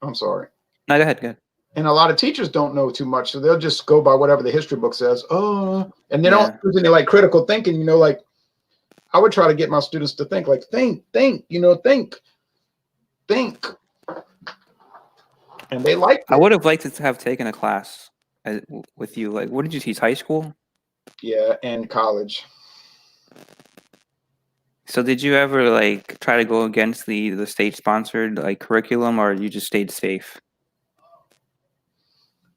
I'm sorry. No, go ahead. And a lot of teachers don't know too much, so they'll just go by whatever the history book says. Oh, and they don't use any like critical thinking. Like I would try to get my students to think, like think, think. And they like it. I would have liked to have taken a class with you. Like, what did you teach? High school? Yeah, and college. So did you ever like try to go against the state sponsored like curriculum, or you just stayed safe?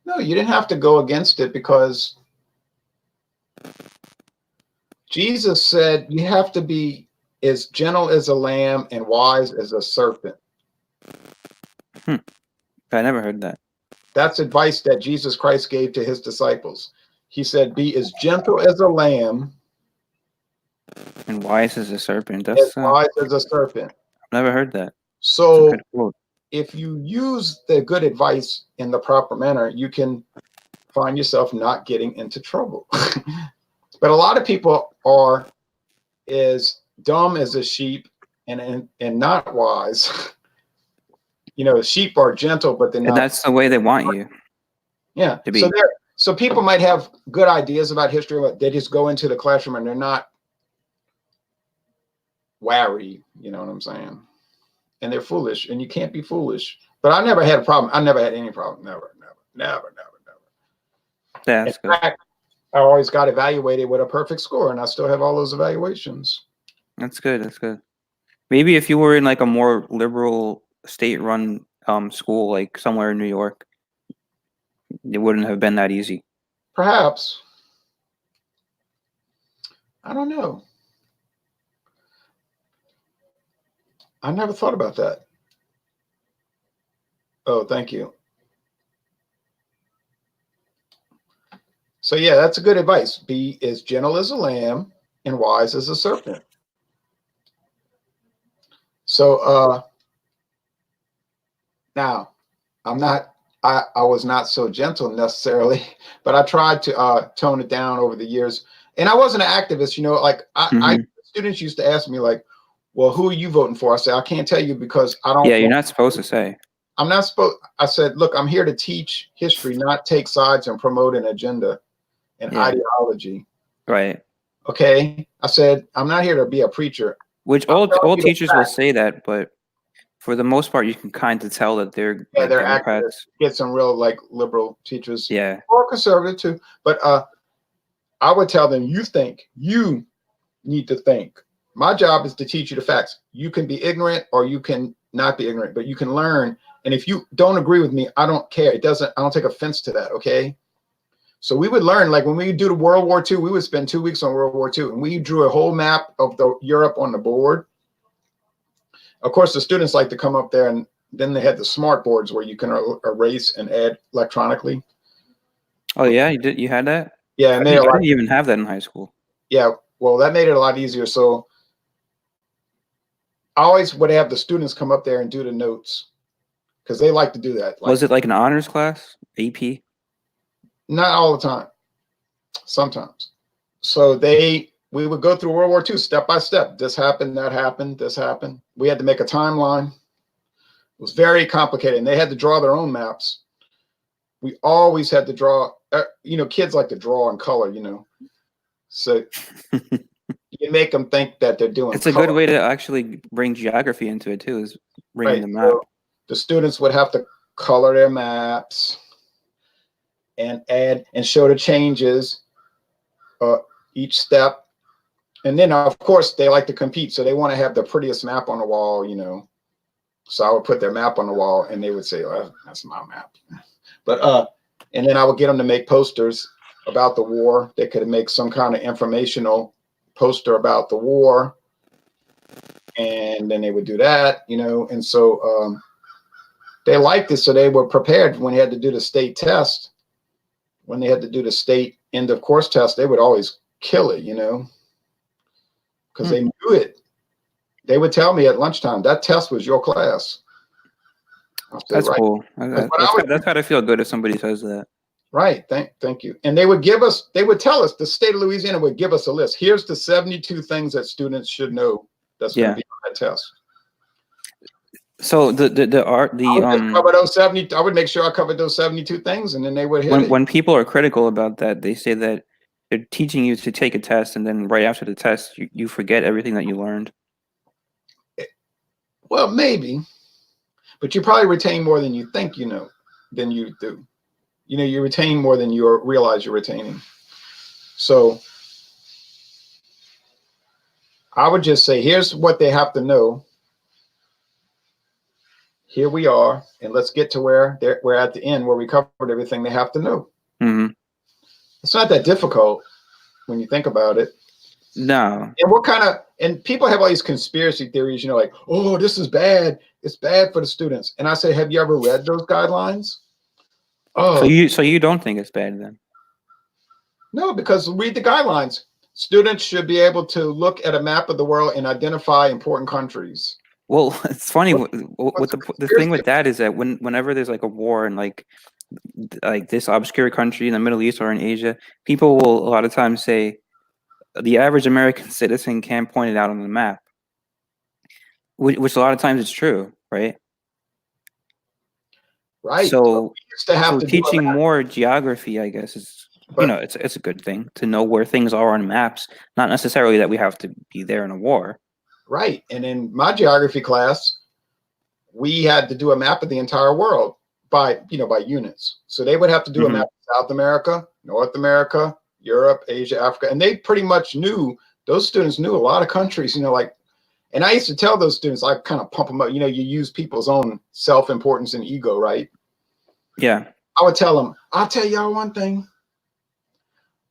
No, you didn't have to go against it, because Jesus said you have to be as gentle as a lamb and wise as a serpent. I never heard that. That's advice that Jesus Christ gave to his disciples. He said, be as gentle as a lamb and wise as a serpent. As wise as a serpent. I've never heard that. So if you use the good advice in the proper manner, you can find yourself not getting into trouble. But a lot of people are as dumb as a sheep and not wise. Sheep are gentle, but they're not. And that's the way they want you. Yeah. To be. So people might have good ideas about history, but they just go into the classroom and they're not wary, you know what I'm saying? And they're foolish, and you can't be foolish. But I never had a problem. I never had any problem. Never. Yeah, that's good. In fact, I always got evaluated with a perfect score, and I still have all those evaluations. That's good. Maybe if you were in like a more liberal state-run school, like somewhere in New York, it wouldn't have been that easy. Perhaps. I don't know. I never thought about that. Oh, thank you. So yeah, that's a good advice. Be as gentle as a lamb and wise as a serpent. So now I was not so gentle necessarily, but I tried to tone it down over the years. And I wasn't an activist, like students used to ask me like, well, who are you voting for? I said, I can't tell you because I don't. Yeah, you're not supposed to say. I'm not supposed. I said, look, I'm here to teach history, not take sides and promote an agenda and ideology. Right. Okay. I said, I'm not here to be a preacher. Which all teachers will say that, but for the most part, you can kind of tell that they're Yeah, like they're active. Democrats. Get some real like liberal teachers, Yeah. or conservative too. But I would tell them, you need to think. My job is to teach you the facts. You can be ignorant or you can not be ignorant, but you can learn. And if you don't agree with me, I don't care. I don't take offense to that. Okay. So we would learn, like when we do the World War II, we would spend 2 weeks on World War II, and we drew a whole map of Europe on the board. Of course, the students like to come up there, and then they had the smart boards where you can erase and add electronically. Oh yeah, you had that? Yeah, I didn't even have that in high school. Yeah, well, that made it a lot easier. So I always would have the students come up there and do the notes because they like to do that. Like, was it like an honors class, AP? not all the time, sometimes. So we would go through World War II step by step. This happened, that happened, this happened. We had to make a timeline. It was very complicated, and they had to draw their own maps. We always had to draw, kids like to draw in color, So you make them think that they're doing It's a color. good way to actually bring geography into it too, is bringing the map. So the students would have to color their maps and add and show the changes each step. And then, of course, they like to compete. So they want to have the prettiest map on the wall, So I would put their map on the wall, and they would say, oh, that's my map. But and then I would get them to make posters about the war. They could make some kind of informational poster about the war. And then they would do that, And so they liked it. So they were prepared when they had to do the state test. When they had to do the state end of course test, they would always kill it, because they knew it. They would tell me at lunchtime, that test was your class. That's right. cool. That's how to feel good if somebody says that. Right. Thank you. And they would tell us, the state of Louisiana would give us a list. Here's the 72 things that students should know that's going to be on that test. So cover those 70. I would make sure I covered those 72 things, and then they would hit it. When people are critical about that, they say that they're teaching you to take a test, and then right after the test, you forget everything that you learned. Well, maybe, but you probably retain more than you think than you do. You retain more than you realize you're retaining. So I would just say, here's what they have to know. Here we are, and let's get to where we're at the end, where we covered everything they have to know. Mm-hmm. It's not that difficult when you think about it. No. And and people have all these conspiracy theories, like, oh, this is bad. It's bad for the students. And I say, have you ever read those guidelines? Oh, so you don't think it's bad then? No, because read the guidelines. Students should be able to look at a map of the world and identify important countries. Well, it's funny. The thing with that is that whenever there's like a war in like this obscure country in the Middle East or in Asia, people will a lot of times say the average American citizen can't point it out on the map, which a lot of times is true, right? Right. So teaching more geography, I guess, is it's a good thing to know where things are on maps. Not necessarily that we have to be there in a war. Right. And in my geography class, we had to do a map of the entire world by units. So they would have to do a map of South America, North America, Europe, Asia, Africa. And they pretty much those students knew a lot of countries, and I used to tell those students, I kind of pump them up, you use people's own self-importance and ego, right? Yeah. I would tell them, I'll tell y'all one thing.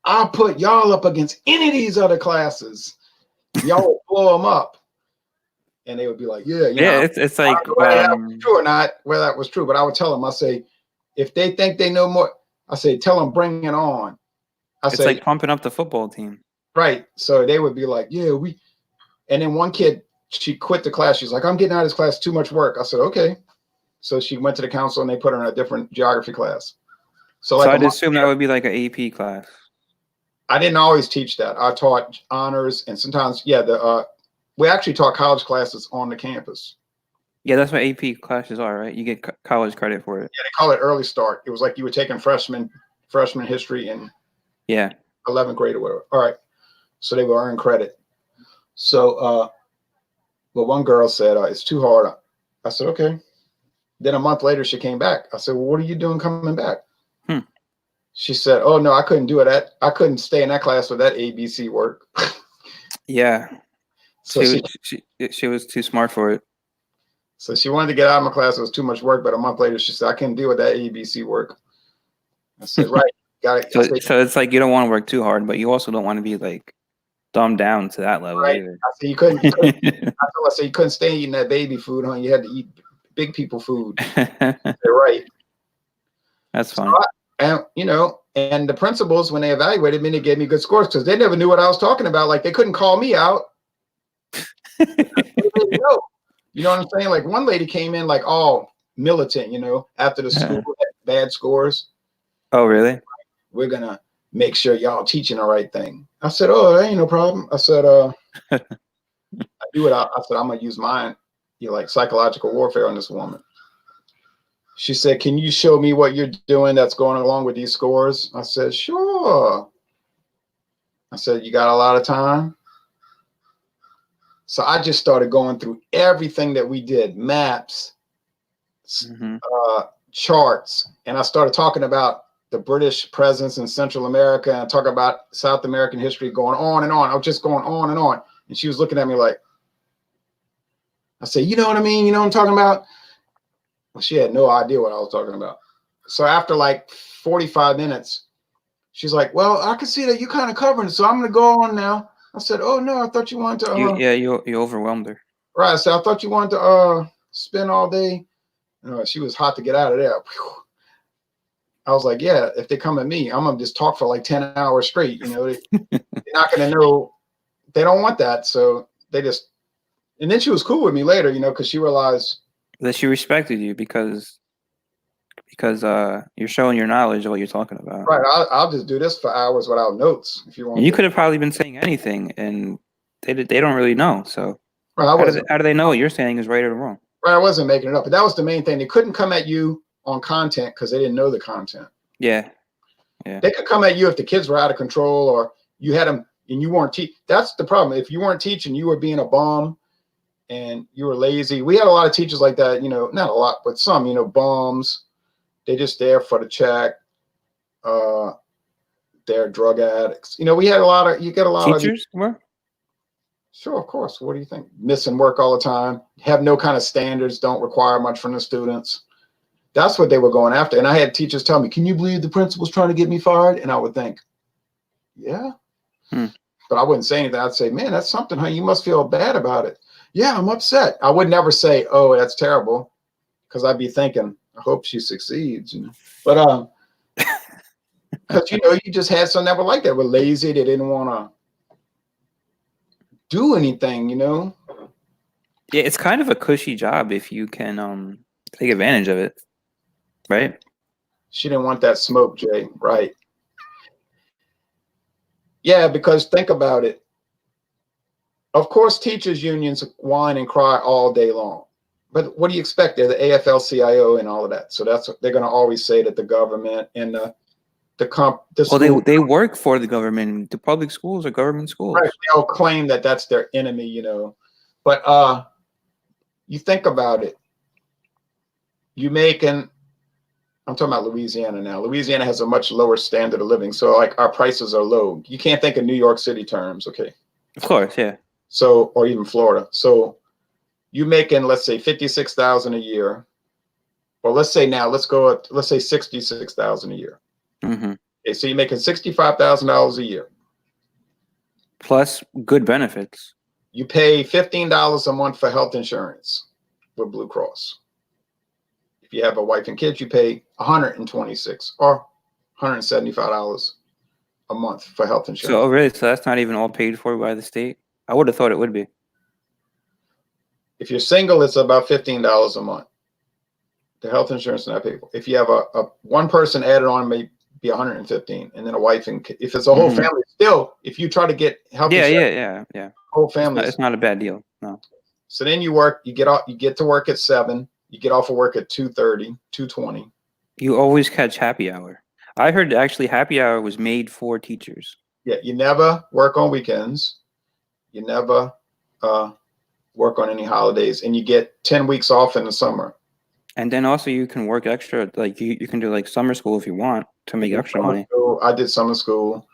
I'll put y'all up against any of these other classes. Y'all will blow them up. And they would be like, yeah. It's like, whether that was true or not, whether that was true. But I would tell them, I say, if they think they know more, I say, tell them, bring it on. It's like pumping up the football team. Right. So they would be like, yeah, and then one kid, she quit the class. She's like, I'm getting out of this class, too much work. I said, okay. So she went to the council and they put her in a different geography class. So I'd assume that would be like an AP class. I didn't always teach that. I taught honors, and sometimes, we actually taught college classes on the campus. Yeah, that's what AP classes are, right? You get college credit for it. Yeah, they call it early start. It was like you were taking freshman history in 11th grade or whatever. All right. So they will earn credit. So, but one girl said, it's too hard. I said, okay. Then a month later, she came back. I said, well, what are you doing coming back? She said, oh, no, I couldn't do it. I couldn't stay in that class with that ABC work. Yeah. So she was too smart for it. So she wanted to get out of my class. It was too much work. But a month later, she said, I couldn't deal with that ABC work. I said, right. Got it. So it's like you don't want to work too hard, but you also don't want to be like dumbed down to that level either. I said, you couldn't I said, you couldn't stay eating that baby food, huh? You had to eat big people food. Said, right. That's fine. So and the principals, when they evaluated me, they gave me good scores because they never knew what I was talking about. Like they couldn't call me out. You know what I'm saying? Like one lady came in like all militant, after the school had bad scores. Oh, really? We're going to make sure y'all teaching the right thing. I said, oh, that ain't no problem. I said, I do it. I said, I'm going to use mine, like psychological warfare on this woman. She said, can you show me what you're doing that's going along with these scores? I said, sure. I said, you got a lot of time? So I just started going through everything that we did, maps, charts. And I started talking about the British presence in Central America and talk about South American history, going on and on. I was just going on and on. And she was looking at me like, I said, you know what I mean? You know what I'm talking about? Well, she had no idea what I was talking about. So after like 45 minutes, she's like, well, I can see that you kind of covering it. So I'm going to go on now. I said, oh, no, I thought you wanted to. You overwhelmed her. Right. So I thought you wanted to spend all day. She was hot to get out of there. I was like, yeah, if they come at me, I'm going to just talk for like 10 hours straight. They're not going to know. They don't want that. So they just, and then she was cool with me later, because she realized that she respected you because you're showing your knowledge of what you're talking about. Right. I'll just do this for hours without notes if you want. And you could have probably been saying anything and they don't really know. So right, how do they know what you're saying is right or wrong? Right. I wasn't making it up, but that was the main thing. They couldn't come at you on content because they didn't know the content. Yeah. They could come at you if the kids were out of control or you had them and you weren't teaching. That's the problem. If you weren't teaching, you were being a bum and you were lazy. We had a lot of teachers like that, not a lot, but some, bums. They're just there for the check. They're drug addicts. We had you get a lot teachers? Of sure, of course. What do you think? Missing work all the time, have no kind of standards, don't require much from the students. That's what they were going after. And I had teachers tell me, can you believe the principal's trying to get me fired? And I would think, yeah. But I wouldn't say anything. I'd say, man, that's something, huh? You must feel bad about it. Yeah, I'm upset. I would never say, oh, that's terrible. Because I'd be thinking, I hope she succeeds. But because you just had some that were like that, were lazy, they didn't want to do anything, Yeah, it's kind of a cushy job if you can take advantage of it, right? She didn't want that smoke, Jay. Right. Yeah, because think about it. Of course, teachers unions whine and cry all day long. But what do you expect? They're the AFL-CIO and all of that. So that's what they're going to always say that the government and they work for the government. The public schools are government schools. Right. They'll claim that that's their enemy, But you think about it. I'm talking about Louisiana now. Louisiana has a much lower standard of living. So like our prices are low. You can't think of New York City terms. Okay. Of course. Yeah. So, or even Florida. So you making, let's say 56,000 a year. Well, let's say 66,000 a year. Okay, so you're making $65,000 a year. Plus good benefits. You pay $15 a month for health insurance with Blue Cross. If you have a wife and kids, you pay $126 or $175 a month for health insurance. So really, so that's not even all paid for by the state? I would have thought it would be. If you're single, it's about $15 a month. The health insurance is not paid for. If you have a one person added on, may be $115, and then a wife and if it's a whole family, still, if you try to get health insurance, yeah, whole family, it's not a bad deal. No. So then you work, you get to work at 7, you get off of work at 2:30, 2:20. You always catch happy hour. I heard actually happy hour was made for teachers. Yeah, you never work on weekends. You never work on any holidays, and you get 10 weeks off in the summer. And then also you can work extra, like you can do like summer school if you want to make extra money. I did summer school.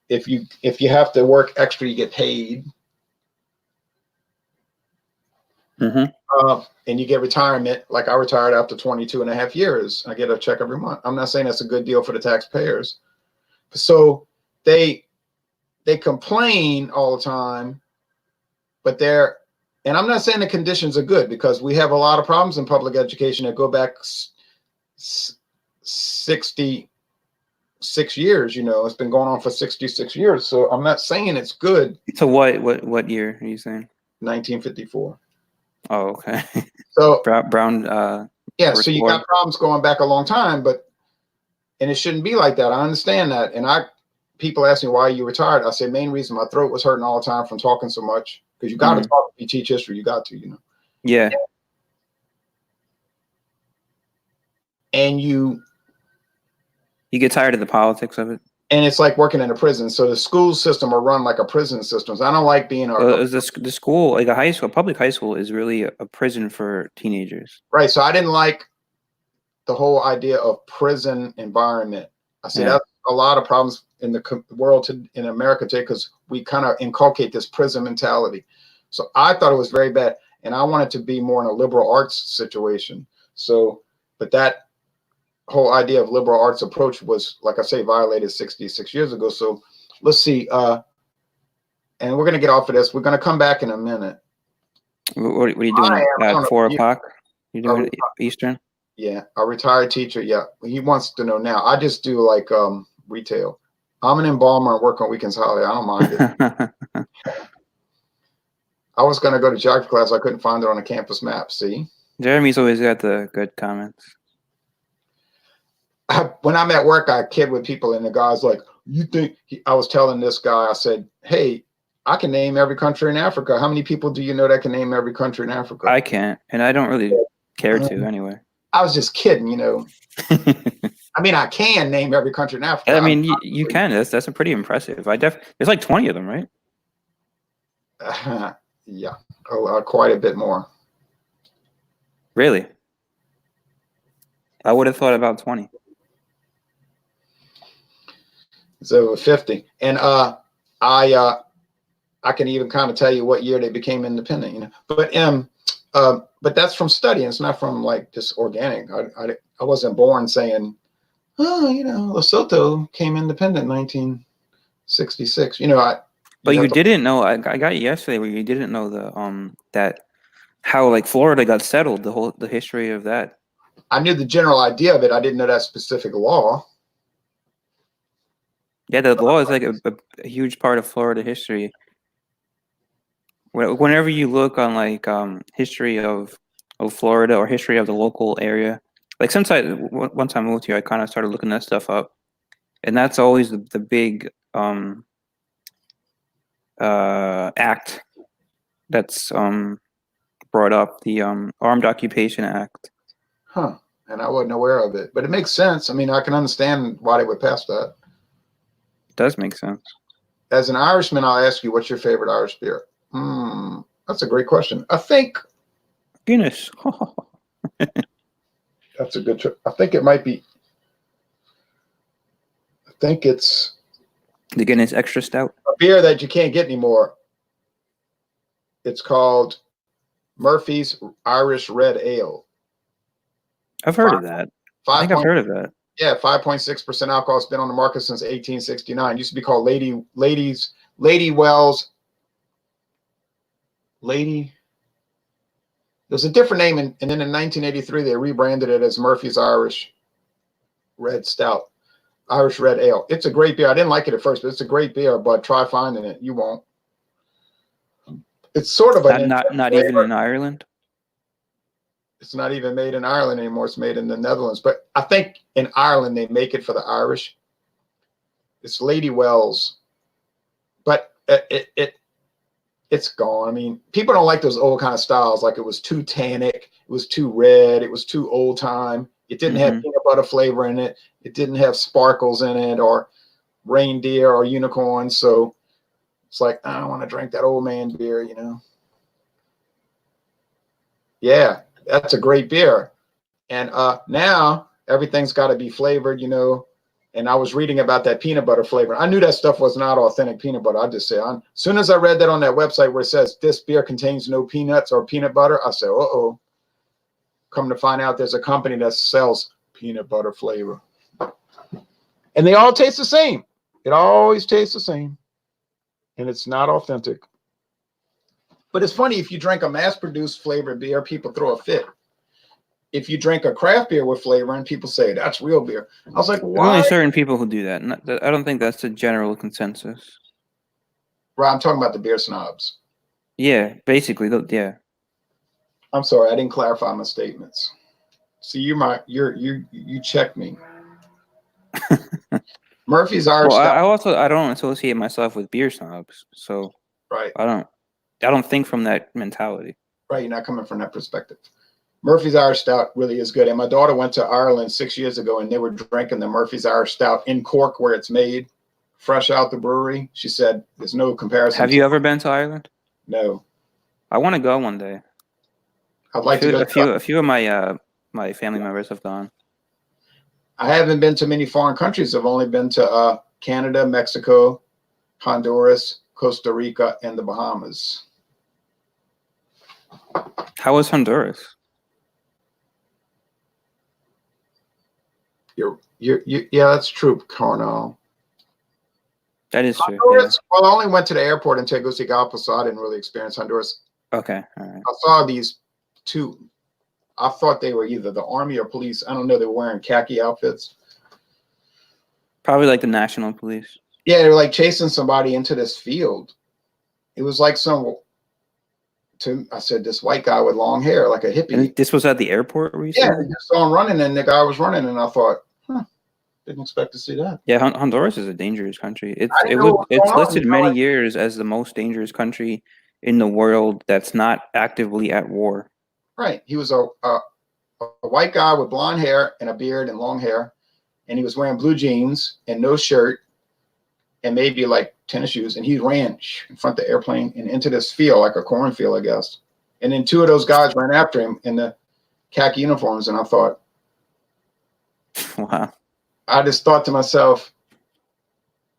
If you have to work extra, you get paid. And you get retirement. Like I retired after 22 and a half years. I get a check every month. I'm not saying that's a good deal for the taxpayers. So they complain all the time, but and I'm not saying the conditions are good, because we have a lot of problems in public education that go back 66 years. You know, it's been going on for 66 years. So I'm not saying it's good. So what year are you saying? 1954. Oh, okay. So Brown. Yeah, so you got problems going back a long time, and it shouldn't be like that. I understand that. And people ask me why you retired. I say main reason, my throat was hurting all the time from talking so much. Because you got to talk if you teach history, you got to, you know. Yeah. And you get tired of the politics of it. And it's like working in a prison. So the school system are run like a prison system. So I don't like being the school, like a public high school is really a prison for teenagers. Right. So I didn't like the whole idea of prison environment. I see that's a lot of problems in the world in America today, because we kind of inculcate this prison mentality. So I thought it was very bad, and I wanted to be more in a liberal arts situation. So, but that whole idea of liberal arts approach was, like I say, violated 66 years ago. So let's see. And we're going to get off of this. We're going to come back in a minute. What are you doing at 4 o'clock? You doing Eastern? Yeah, a retired teacher. Yeah, he wants to know now. I just do like retail. I'm an embalmer and work on weekends, holiday. I don't mind it. I was going to go to geography class. I couldn't find it on a campus map. See? Jeremy's always got the good comments. When I'm at work, I kid with people, and the guy's like, you think, I was telling this guy, I said, hey, I can name every country in Africa. How many people do you know that can name every country in Africa? I can't, and I don't really care to anyway. I was just kidding, you know. I mean, I can name every country in Africa. I mean, you can. That's a pretty impressive. There's like 20 of them, right? Yeah, quite a bit more. Really? I would have thought about 20. It's over 50, and I can even kind of tell you what year they became independent, you know. But that's from studying. It's not from like just organic. I wasn't born saying, oh, you know, Lesotho came independent in 1966. You know, But you didn't know. I got you yesterday where you didn't know that how like Florida got settled, the history of that. I knew the general idea of it. I didn't know that specific law. Yeah, the law is like a huge part of Florida history. Whenever you look on like history of Florida or history of the local area, like since once I moved here, I kind of started looking that stuff up, and that's always the big act that's brought up, the Armed Occupation Act. Huh. And I wasn't aware of it, but it makes sense. I mean, I can understand why they would pass that. It does make sense. As an Irishman, I'll ask you, what's your favorite Irish beer? That's a great question. I think Guinness. That's a good trip. I think it might be. I think it's the Guinness Extra Stout. A beer that you can't get anymore. It's called Murphy's Irish Red Ale. I've heard of that. I think I've heard of that. Yeah, 5.6% alcohol. It's been on the market since 1869. It used to be called Lady Wells. There's a different name, and then in 1983 they rebranded it as Murphy's Irish Red Stout, Irish Red Ale. It's a great beer. I didn't like it at first, but it's a great beer. But try finding it, you won't. It's sort of not even in Ireland. It's not even made in Ireland anymore. It's made in the Netherlands. But I think in Ireland they make it for the Irish. It's Lady Wells, but it's gone. I mean, people don't like those old kind of styles. Like it was too tannic, it was too red, it was too old time. It didn't have peanut butter flavor in it. It didn't have sparkles in it or reindeer or unicorns. So it's like, I don't want to drink that old man beer, you know. Yeah, that's a great beer. And now everything's got to be flavored, you know. And I was reading about that peanut butter flavor. I knew that stuff was not authentic peanut butter. I just say, as soon as I read that on that website where it says this beer contains no peanuts or peanut butter, I said, uh-oh. Come to find out, there's a company that sells peanut butter flavor. And they all taste the same. It always tastes the same. And it's not authentic. But it's funny, if you drink a mass-produced flavored beer, people throw a fit. If you drink a craft beer with flavor, and people say that's real beer. I was like, why? There's only certain people who do that. I don't think that's the general consensus. Right, I'm talking about the beer snobs. Yeah, basically, yeah. I'm sorry, I didn't clarify my statements. See, you checked me. Murphy's Irish Well, Stout. I don't associate myself with beer snobs, so Right. I don't think from that mentality. Right, you're not coming from that perspective. Murphy's Irish Stout really is good. And my daughter went to Ireland 6 years ago, and they were drinking the Murphy's Irish Stout in Cork, where it's made, fresh out the brewery. She said there's no comparison. Have you ever been to Ireland? No. I want to go one day. I'd like to go. A few of my family members have gone. I haven't been to many foreign countries. I've only been to Canada, Mexico, Honduras, Costa Rica, and the Bahamas. How was Honduras? Yeah, that's true, Cornell. That is true. Honduras, yeah. Well, I only went to the airport in Tegucigalpa, so I didn't really experience Honduras. Okay, all right. I saw these two. I thought they were either the army or police. I don't know. They were wearing khaki outfits. Probably like the national police. Yeah, they were like chasing somebody into this field. It was like I said, this white guy with long hair, like a hippie. And this was at the airport recently? Yeah, I just saw him running, and the guy was running, and I thought, didn't expect to see that. Yeah, Honduras is a dangerous country. It's listed many years as the most dangerous country in the world that's not actively at war. Right. He was a white guy with blonde hair and a beard and long hair, and he was wearing blue jeans and no shirt and maybe like tennis shoes, and he ran in front of the airplane and into this field, like a cornfield, I guess. And then two of those guys ran after him in the khaki uniforms, and I thought, wow. I just thought to myself,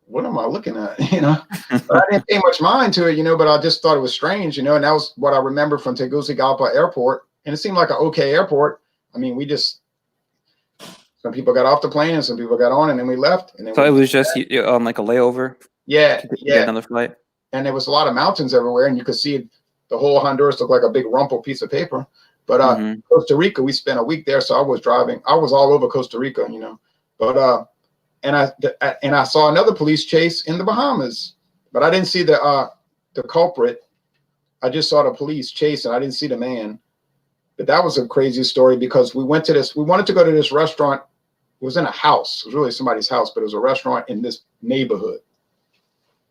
what am I looking at? You know, I didn't pay much mind to it, you know, but I just thought it was strange, you know, and that was what I remember from Tegucigalpa Airport. And it seemed like an okay airport. I mean, some people got off the plane and some people got on, and then we left. And then so it was just on like a layover? Yeah. Get another flight? And there was a lot of mountains everywhere, and you could see the whole Honduras looked like a big rumpled piece of paper. But Costa Rica, we spent a week there, so I was all over Costa Rica, you know. But and I saw another police chase in the Bahamas, but I didn't see the culprit. I just saw the police chase, and I didn't see the man. But that was a crazy story because we wanted to go to this restaurant. It was in a house. It was really somebody's house, but it was a restaurant in this neighborhood.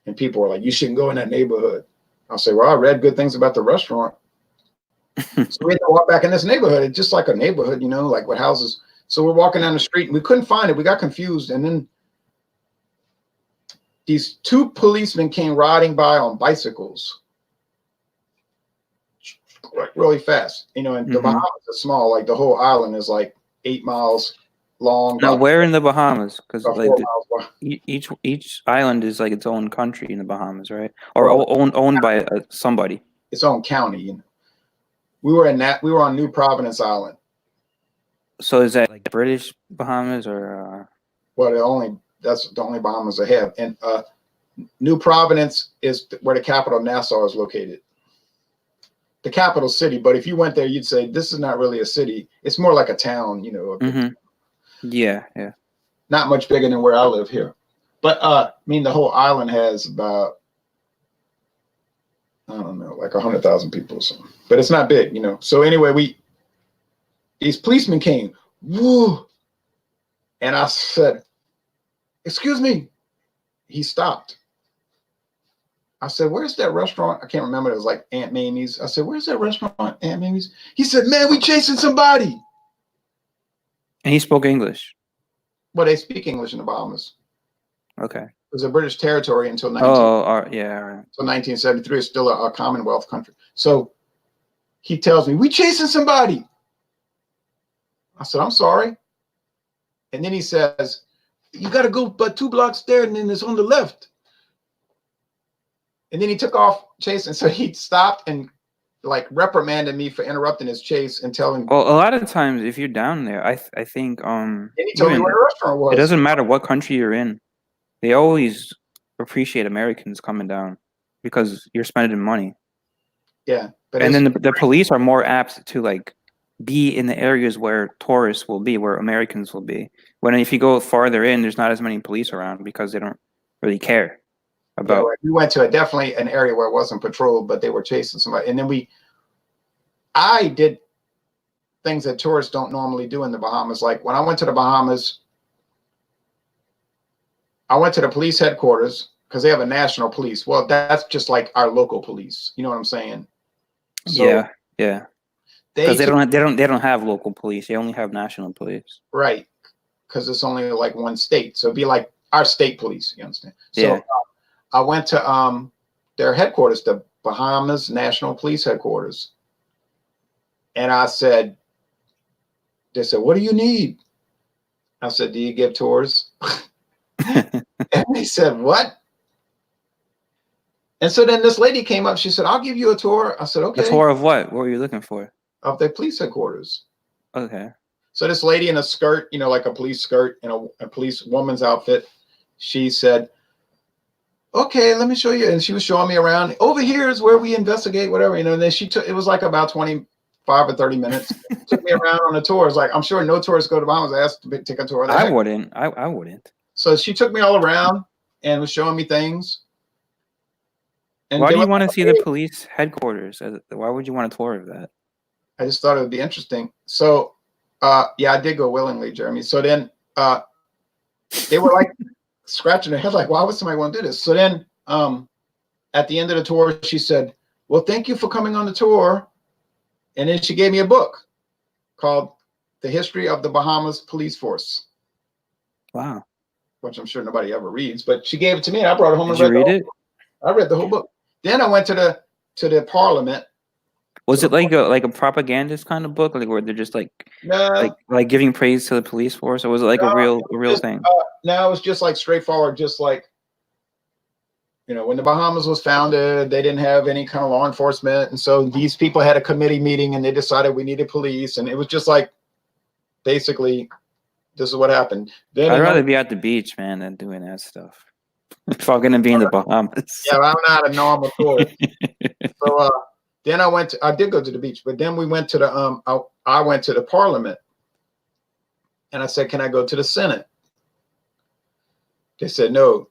And people were like, you shouldn't go in that neighborhood. I'll say, well, I read good things about the restaurant. So we had to walk back in this neighborhood. It's just like a neighborhood, you know, like with houses. So we're walking down the street and we couldn't find it. We got confused. And then these two policemen came riding by on bicycles, like really fast, you know, and the Bahamas is small. Like the whole island is like 8 miles long. Now, where in the Bahamas? Because like each island is like its own country in the Bahamas, right? Or owned by somebody. Its own county, you know. We were on New Providence Island. So is that like British Bahamas or? Well, that's the only Bahamas I have, and New Providence is where the capital Nassau is located. The capital city, but if you went there, you'd say this is not really a city. It's more like a town, you know. Yeah. Not much bigger than where I live here, but I mean the whole island has about, I don't know, like 100,000 people or something, but it's not big, you know. So anyway, these policemen came, woo, and I said, excuse me. He stopped. I said, where's that restaurant? I can't remember. It was like Aunt Mamie's. I said, where's that restaurant, Aunt Mamie's? He said, man, we chasing somebody. And he spoke English. Well, they speak English in the Bahamas. Okay. It was a British territory until 1973. It's still a Commonwealth country. So he tells me, "We chasing somebody." I said, "I'm sorry." And then he says, "You got to go but 2 blocks there, and then it's on the left." And then he took off chasing. So he stopped and like reprimanded me for interrupting his chase and telling. Well, a lot of times, if you're down there, I think And he told me even where the restaurant was. it doesn't matter what country you're in, they always appreciate Americans coming down because you're spending money. Yeah, but and then the police are more apt to like be in the areas where tourists will be, where Americans will be. When if you go farther in, there's not as many police around because they don't really care about. Yeah, right. We went to definitely an area where it wasn't patrolled, but they were chasing somebody. And then I did things that tourists don't normally do in the Bahamas. Like when I went to the Bahamas, I went to the police headquarters because they have a national police. Well, that's just like our local police. You know what I'm saying? So yeah. Because they don't have local police. They only have national police. Right. Because it's only like one state. So it'd be like our state police. You understand? So Yeah. I went to their headquarters, the Bahamas National Police Headquarters. And I said, they said, "What do you need?" I said, "Do you give tours?" And they said, "What?" And so then this lady came up. She said, "I'll give you a tour." I said, "Okay." A tour of what? What were you looking for? Of their police headquarters. Okay. So this lady in a skirt, you know, like a police skirt and a police woman's outfit, she said, "Okay, let me show you." And she was showing me around. "Over here is where we investigate whatever, you know." And then it was like about 25 or 30 minutes. Took me around on a tour. It's like, I'm sure no tourists go to Bahamas. I asked to take a tour. I wouldn't. I wouldn't. So she took me all around and was showing me things. And why do you want to see the police headquarters? Why would you want a tour of that? I just thought it would be interesting. So, yeah, I did go willingly, Jeremy. So then they were like scratching their head, like, why would somebody want to do this? So then at the end of the tour, she said, "Well, thank you for coming on the tour." And then she gave me a book called The History of the Bahamas Police Force. Wow. Which I'm sure nobody ever reads, but she gave it to me and I brought it home. Did you read it? I read the whole book. Then I went to the parliament. Was it like a propagandist kind of book, like where they're just like giving praise to the police force, or was it like a real thing? No, it was just like straightforward, just like, you know, when the Bahamas was founded, they didn't have any kind of law enforcement, and so these people had a committee meeting and they decided we needed police, and it was just like basically this is what happened. Then I'd rather be at the beach, man, than doing that stuff. If I'm gonna be in the Bahamas. Yeah, I'm not a normal tourist. So then I did go to the beach, but then we went to I went to the parliament and I said, "Can I go to the Senate?" They said, "No,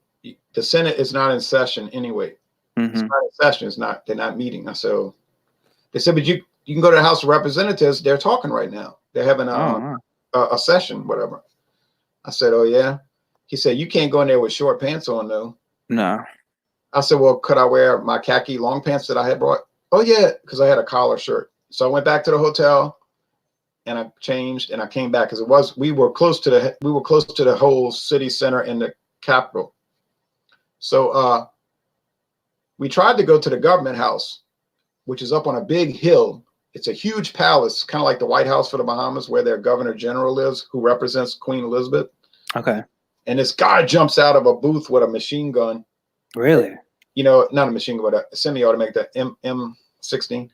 the Senate is not in session anyway. Mm-hmm. It's not in session. They're not meeting." I said, "Oh." They said, "But you can go to the House of Representatives. They're talking right now. They're having a session, whatever." I said, "Oh yeah." He said, "You can't go in there with short pants on though." No. I said, "Well, could I wear my khaki long pants that I had brought?" "Oh yeah," because I had a collar shirt. So I went back to the hotel and I changed and I came back because we were close to the whole city center and the Capitol. So we tried to go to the government house, which is up on a big hill. It's a huge palace, kind of like the White House for the Bahamas, where their governor general lives, who represents Queen Elizabeth. Okay. And this guy jumps out of a booth with a machine gun. Really? You know, not a machine gun, but a semi-automatic, the M16.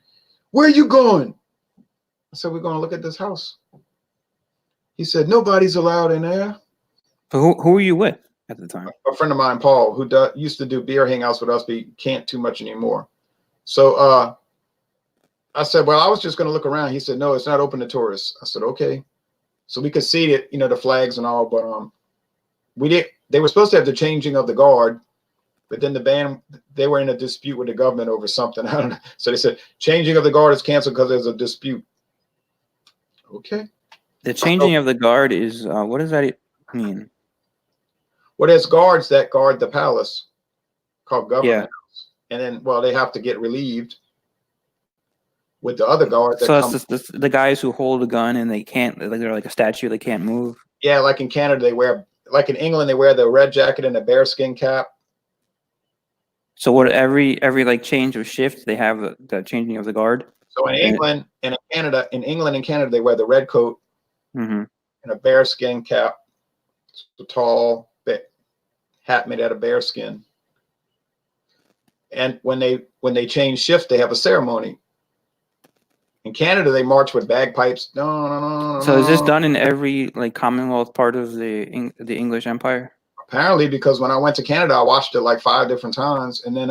"Where are you going?" I said, "We're going to look at this house." He said, "Nobody's allowed in there." But who were you with at the time? A friend of mine, Paul, who used to do beer hangouts with us, but he can't too much anymore. So I said, "Well, I was just going to look around." He said, "No, it's not open to tourists." I said, "Okay." So we could see it, you know, the flags and all, but they were supposed to have the changing of the guard, but then the band, they were in a dispute with the government over something. I don't know. So they said, "Changing of the guard is canceled because there's a dispute." Okay. The changing of the guard is, what does that mean? Well, there's guards that guard the palace called government house. And then, well, they have to get relieved with the other guard. So that's the guys who hold a gun and they're like a statue, they can't move. Yeah, like in Canada, like in England, they wear the red jacket and the bearskin cap. So what, every like change of shift, they have the changing of the guard? So in England and in England and Canada, they wear the red coat Mm-hmm. and a bearskin cap. It's a tall hat made out of bearskin. And when they change shift, they have a ceremony. In Canada, they march with bagpipes. So is this done in every like Commonwealth part of the English Empire? Apparently, because when I went to Canada, I watched it like 5 different times, and then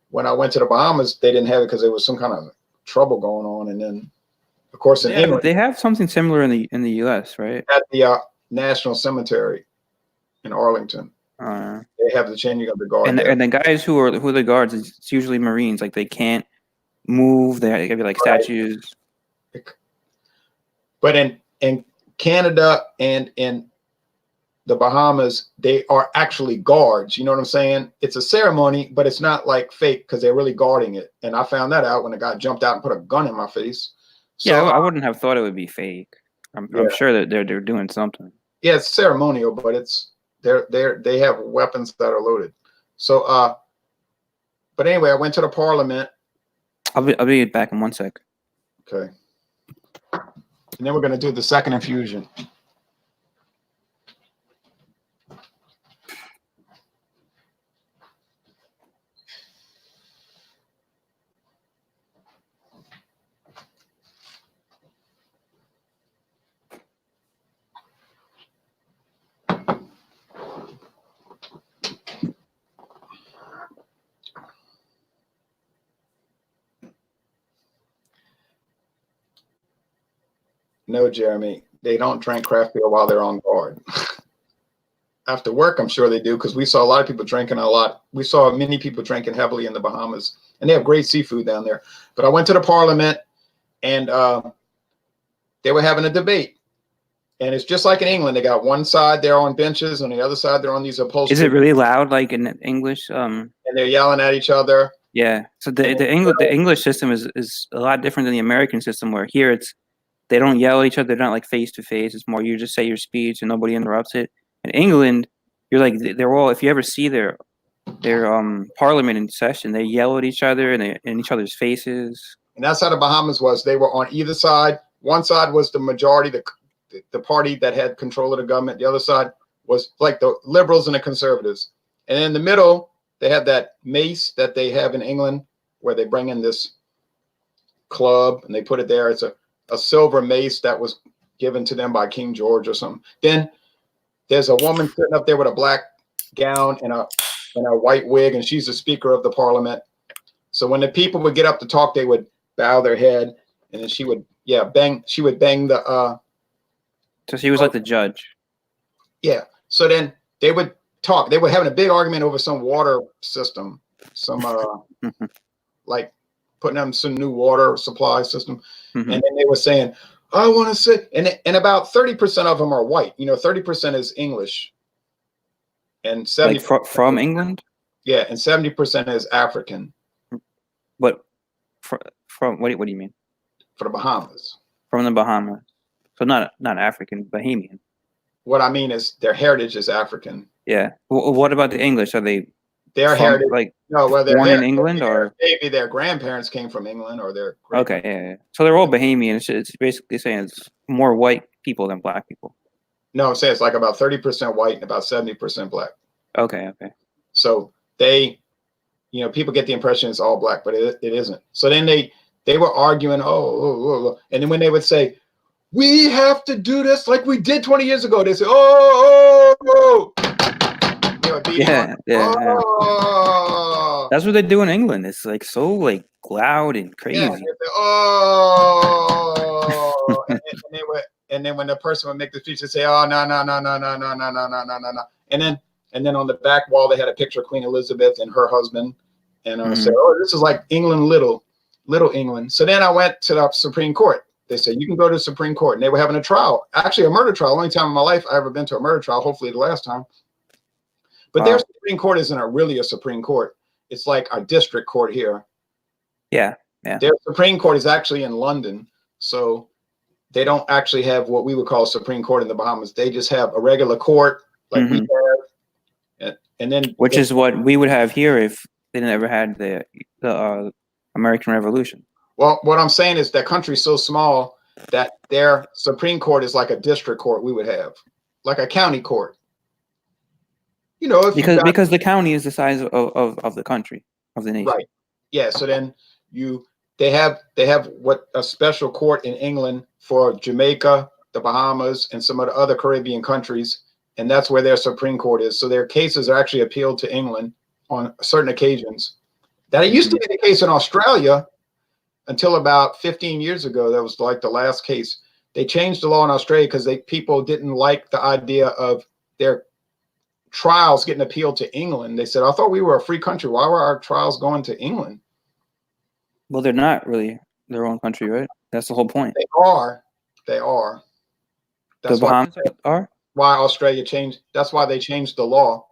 when I went to the Bahamas, they didn't have it because there was some kind of trouble going on. And then, of course, in England, they have something similar in the U.S., right? At the National Cemetery in Arlington, they have the changing of the guard. And the guys who are the guards, it's usually Marines. Like they can't move. They gotta be like statues. But in Canada and in the Bahamas, they are actually guards. You know what I'm saying? It's a ceremony, but it's not like fake because they're really guarding it. And I found that out when a guy jumped out and put a gun in my face. So, yeah, I wouldn't have thought it would be fake. I'm sure that they're doing something. Yeah, it's ceremonial, but they have weapons that are loaded. So but anyway, I went to the Parliament. I'll be back in 1 sec. Okay. And then we're gonna do the second infusion. No, Jeremy, they don't drink craft beer while they're on guard. After work, I'm sure they do, because we saw a lot of people drinking a lot. We saw many people drinking heavily in the Bahamas, and they have great seafood down there. But I went to the Parliament, and they were having a debate. And it's just like in England. They got one side they're on benches, on the other side they're on these upholstery. Is it really loud, like in English? And they're yelling at each other. Yeah. So the English system is a lot different than the American system, where here they don't yell at each other. They're not like face to face. It's more you just say your speech and nobody interrupts it. In England, you're like they're all. If you ever see their Parliament in session, they yell at each other and in each other's faces. And that's how the Bahamas was. They were on either side. One side was the majority, the party that had control of the government. The other side was like the liberals and the conservatives. And in the middle, they had that mace that they have in England, where they bring in this club and they put it there. It's a silver mace that was given to them by King George or something. Then there's a woman sitting up there with a black gown and a white wig, and she's the Speaker of the Parliament. So when the people would get up to talk, they would bow their head, and then she would bang. She would bang the. So she was like the judge. Yeah. So then they would talk. They were having a big argument over some water system, some like putting them some new water supply system, and then they were saying, I want to say, and about 30% of them are white. 30% is English, and 70 like from England. Yeah, and 70% is African. But from what do you mean? For the Bahamas. From the Bahamas, so not African, Bahamian. What I mean is their heritage is African. Yeah. What about the English? Are they? Their heritage, like no, well, born in England, or maybe their grandparents came from England, or their okay, yeah. So they're all Bahamian. It's basically saying it's more white people than black people. No, I'm saying it's like about 30% white and about 70% black. Okay. So they, people get the impression it's all black, but it isn't. So then they were arguing, and then when they would say, we have to do this like we did 20 years ago, they say, oh. Yeah. That's what they do in England. It's like so like loud and crazy. Yeah, and then when the person would make the speech, they say, oh no. And then on the back wall they had a picture of Queen Elizabeth and her husband, and said, oh, this is like England, little England. So then I went to the Supreme Court. They said you can go to the Supreme Court, and they were having a trial, actually a murder trial. Only time in my life I ever been to a murder trial. Hopefully the last time. But their Supreme Court isn't really a Supreme Court. It's like our district court here. Yeah. Their Supreme Court is actually in London. So they don't actually have what we would call a Supreme Court in the Bahamas. They just have a regular court like we have. And then is what we would have here if they never had the American Revolution. Well, what I'm saying is that country's so small that their Supreme Court is like a district court we would have, like a county court. You know, if you got Because the county is the size of the country, of the nation. right, yeah. So then they have what a special court in England for Jamaica, the Bahamas, and some of the other Caribbean countries, and that's where their Supreme Court is. So their cases are actually appealed to England on certain occasions. That it used to be the case in Australia until about 15 years ago. That was like the last case. They changed the law in Australia because people didn't like the idea of their trials getting appealed to England. They said, I thought we were a free country. Why were our trials going to England? Well, they're not really their own country, right? That's the whole point. They are. They are. That's The Bahamas are? why Australia changed. That's why they changed the law.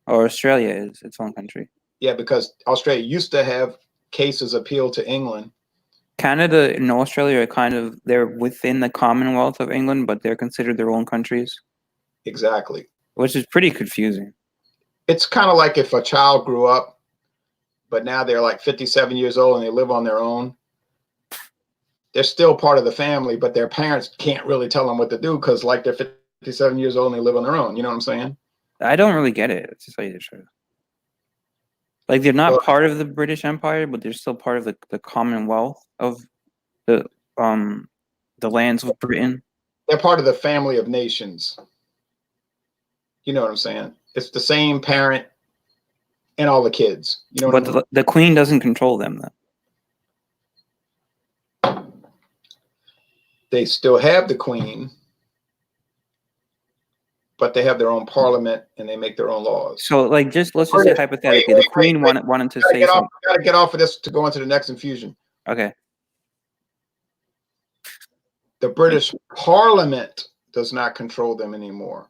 Or Australia is its own country. Yeah, because Australia used to have cases appealed to England. Canada and Australia are kind of, they're within the Commonwealth of England, but they're considered their own countries. Exactly. Which is pretty confusing. It's kind of like if a child grew up, but now they're like 57 years old and they live on their own. They're still part of the family, but their parents can't really tell them what to do because like they're 57 years old and they live on their own. You know what I'm saying? I don't really get it, to tell you the truth. Like they're not part of the British Empire, but they're still part of the Commonwealth of the lands of Britain. They're part of the family of nations. You know what I'm saying? It's the same parent and all the kids. You know what but I mean? the Queen doesn't control them, though. They still have the Queen, but they have their own parliament and they make their own laws. So, like, let's just say hypothetically, the Queen wanted to say something. Gotta get off of this to go into the next infusion. Okay. The British Parliament does not control them anymore.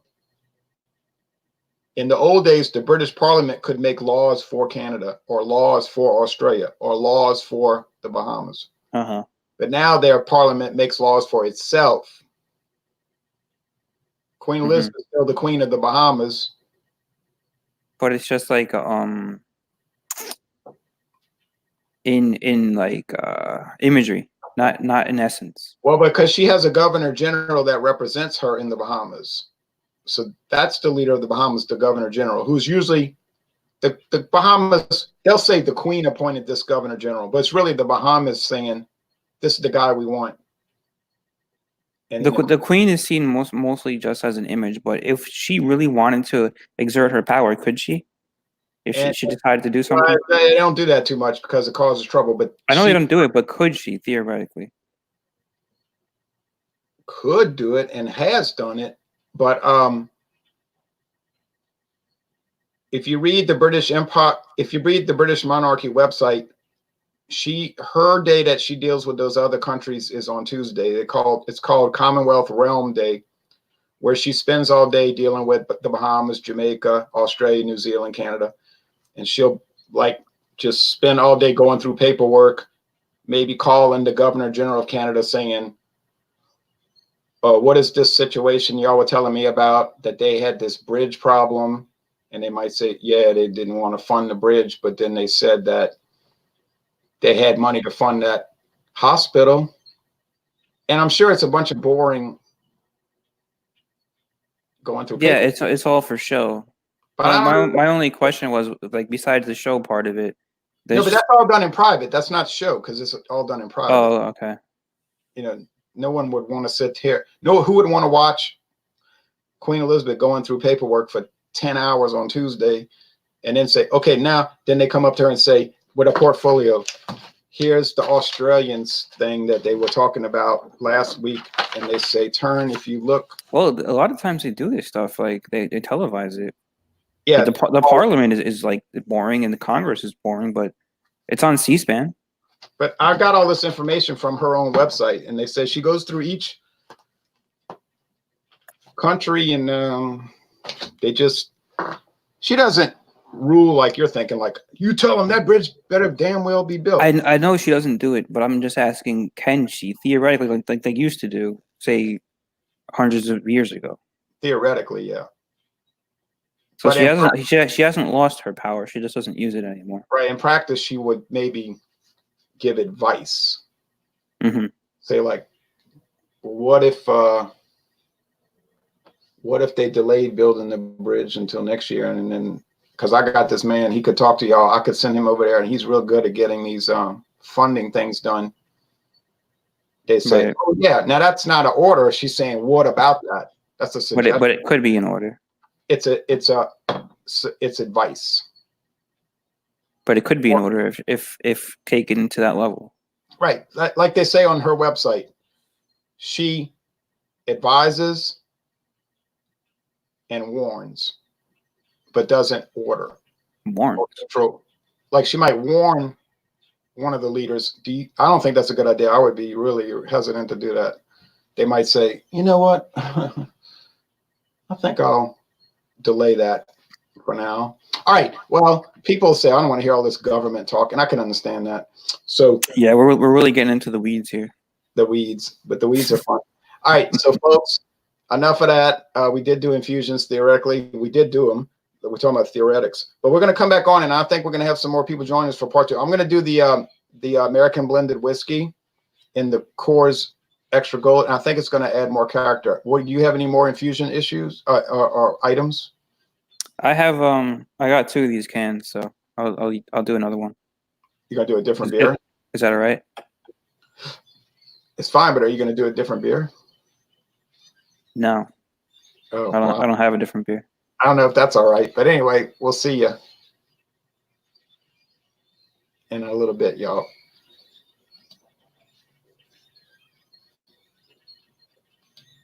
In the old days, the British Parliament could make laws for Canada or laws for Australia or laws for the Bahamas. Uh-huh. But now their parliament makes laws for itself. Queen Elizabeth is still the queen of the Bahamas. But it's just like in like imagery, not in essence. Well, because she has a governor general that represents her in the Bahamas. So that's the leader of the Bahamas, the governor general, who's usually the Bahamas. They'll say the Queen appointed this governor general, but it's really the Bahamas saying, this is the guy we want. And the Queen is seen mostly just as an image, but if she really wanted to exert her power, could she? If she decided to do something? They don't do that too much because it causes trouble. But I know they don't do it, but could she, theoretically? Could do it and has done it. But if you read the British Empire, if you read the British monarchy website, her day that she deals with those other countries is on Tuesday. It's called Commonwealth Realm Day, where she spends all day dealing with the Bahamas, Jamaica, Australia, New Zealand, Canada, and she'll like just spend all day going through paperwork, maybe calling the Governor General of Canada saying, what is this situation y'all were telling me about, that they had this bridge problem? And they might say, yeah, they didn't want to fund the bridge, but then they said that they had money to fund that hospital. And I'm sure it's a bunch of boring going through paper. Yeah, it's all for show. But my only question was, like, besides the show part of it. No, but that's all done in private. That's not show because it's all done in private. Oh, okay. You know, no one would want to sit here. No, who would want to watch Queen Elizabeth going through paperwork for 10 hours on Tuesday and then say, okay, now, then they come up to her and say, with a portfolio, here's the Australians thing that they were talking about last week. And they say, turn, if you look. Well, a lot of times they do this stuff, like they televise it. Yeah. Like the parliament is like boring and the Congress is boring, but it's on C-SPAN. But I got all this information from her own website, and they say she goes through each country and she doesn't rule like you're thinking, like you tell them that bridge better damn well be built. I know she doesn't do it, but I'm just asking, can she theoretically, like they used to do, say hundreds of years ago? Theoretically, yeah. So she hasn't lost her power. She just doesn't use it anymore. Right. In practice, she would maybe give advice. Mm-hmm. Say like, what if they delayed building the bridge until next year, and then because I got this man, he could talk to y'all. I could send him over there, and he's real good at getting these funding things done. They say, Right. oh yeah, now that's not an order. She's saying, what about that? That's a suggestion. But it could be in order. It's advice. But it could be in order if taken to that level. Right. Like they say on her website, she advises and warns, but doesn't order. Warn. Or control. Like she might warn one of the leaders. I don't think that's a good idea. I would be really hesitant to do that. They might say, you know what? I think I'll delay that for now. All right. Well, people say, I don't want to hear all this government talk, and I can understand that. So yeah, we're really getting into the weeds here. The weeds, but the weeds are fun. All right. So folks, enough of that. We did do infusions theoretically. We did do them. But we're talking about theoretics. But we're going to come back on, and I think we're going to have some more people join us for part 2. I'm going to do the American blended whiskey in the Coors Extra Gold, and I think it's going to add more character. Do you have any more infusion issues or items? I have I got 2 of these cans, so I'll do another one. You're going to do a different beer? Is that all right? It's fine, but are you going to do a different beer? No. Oh, I don't have a different beer. I don't know if that's all right, but anyway, we'll see you in a little bit, y'all.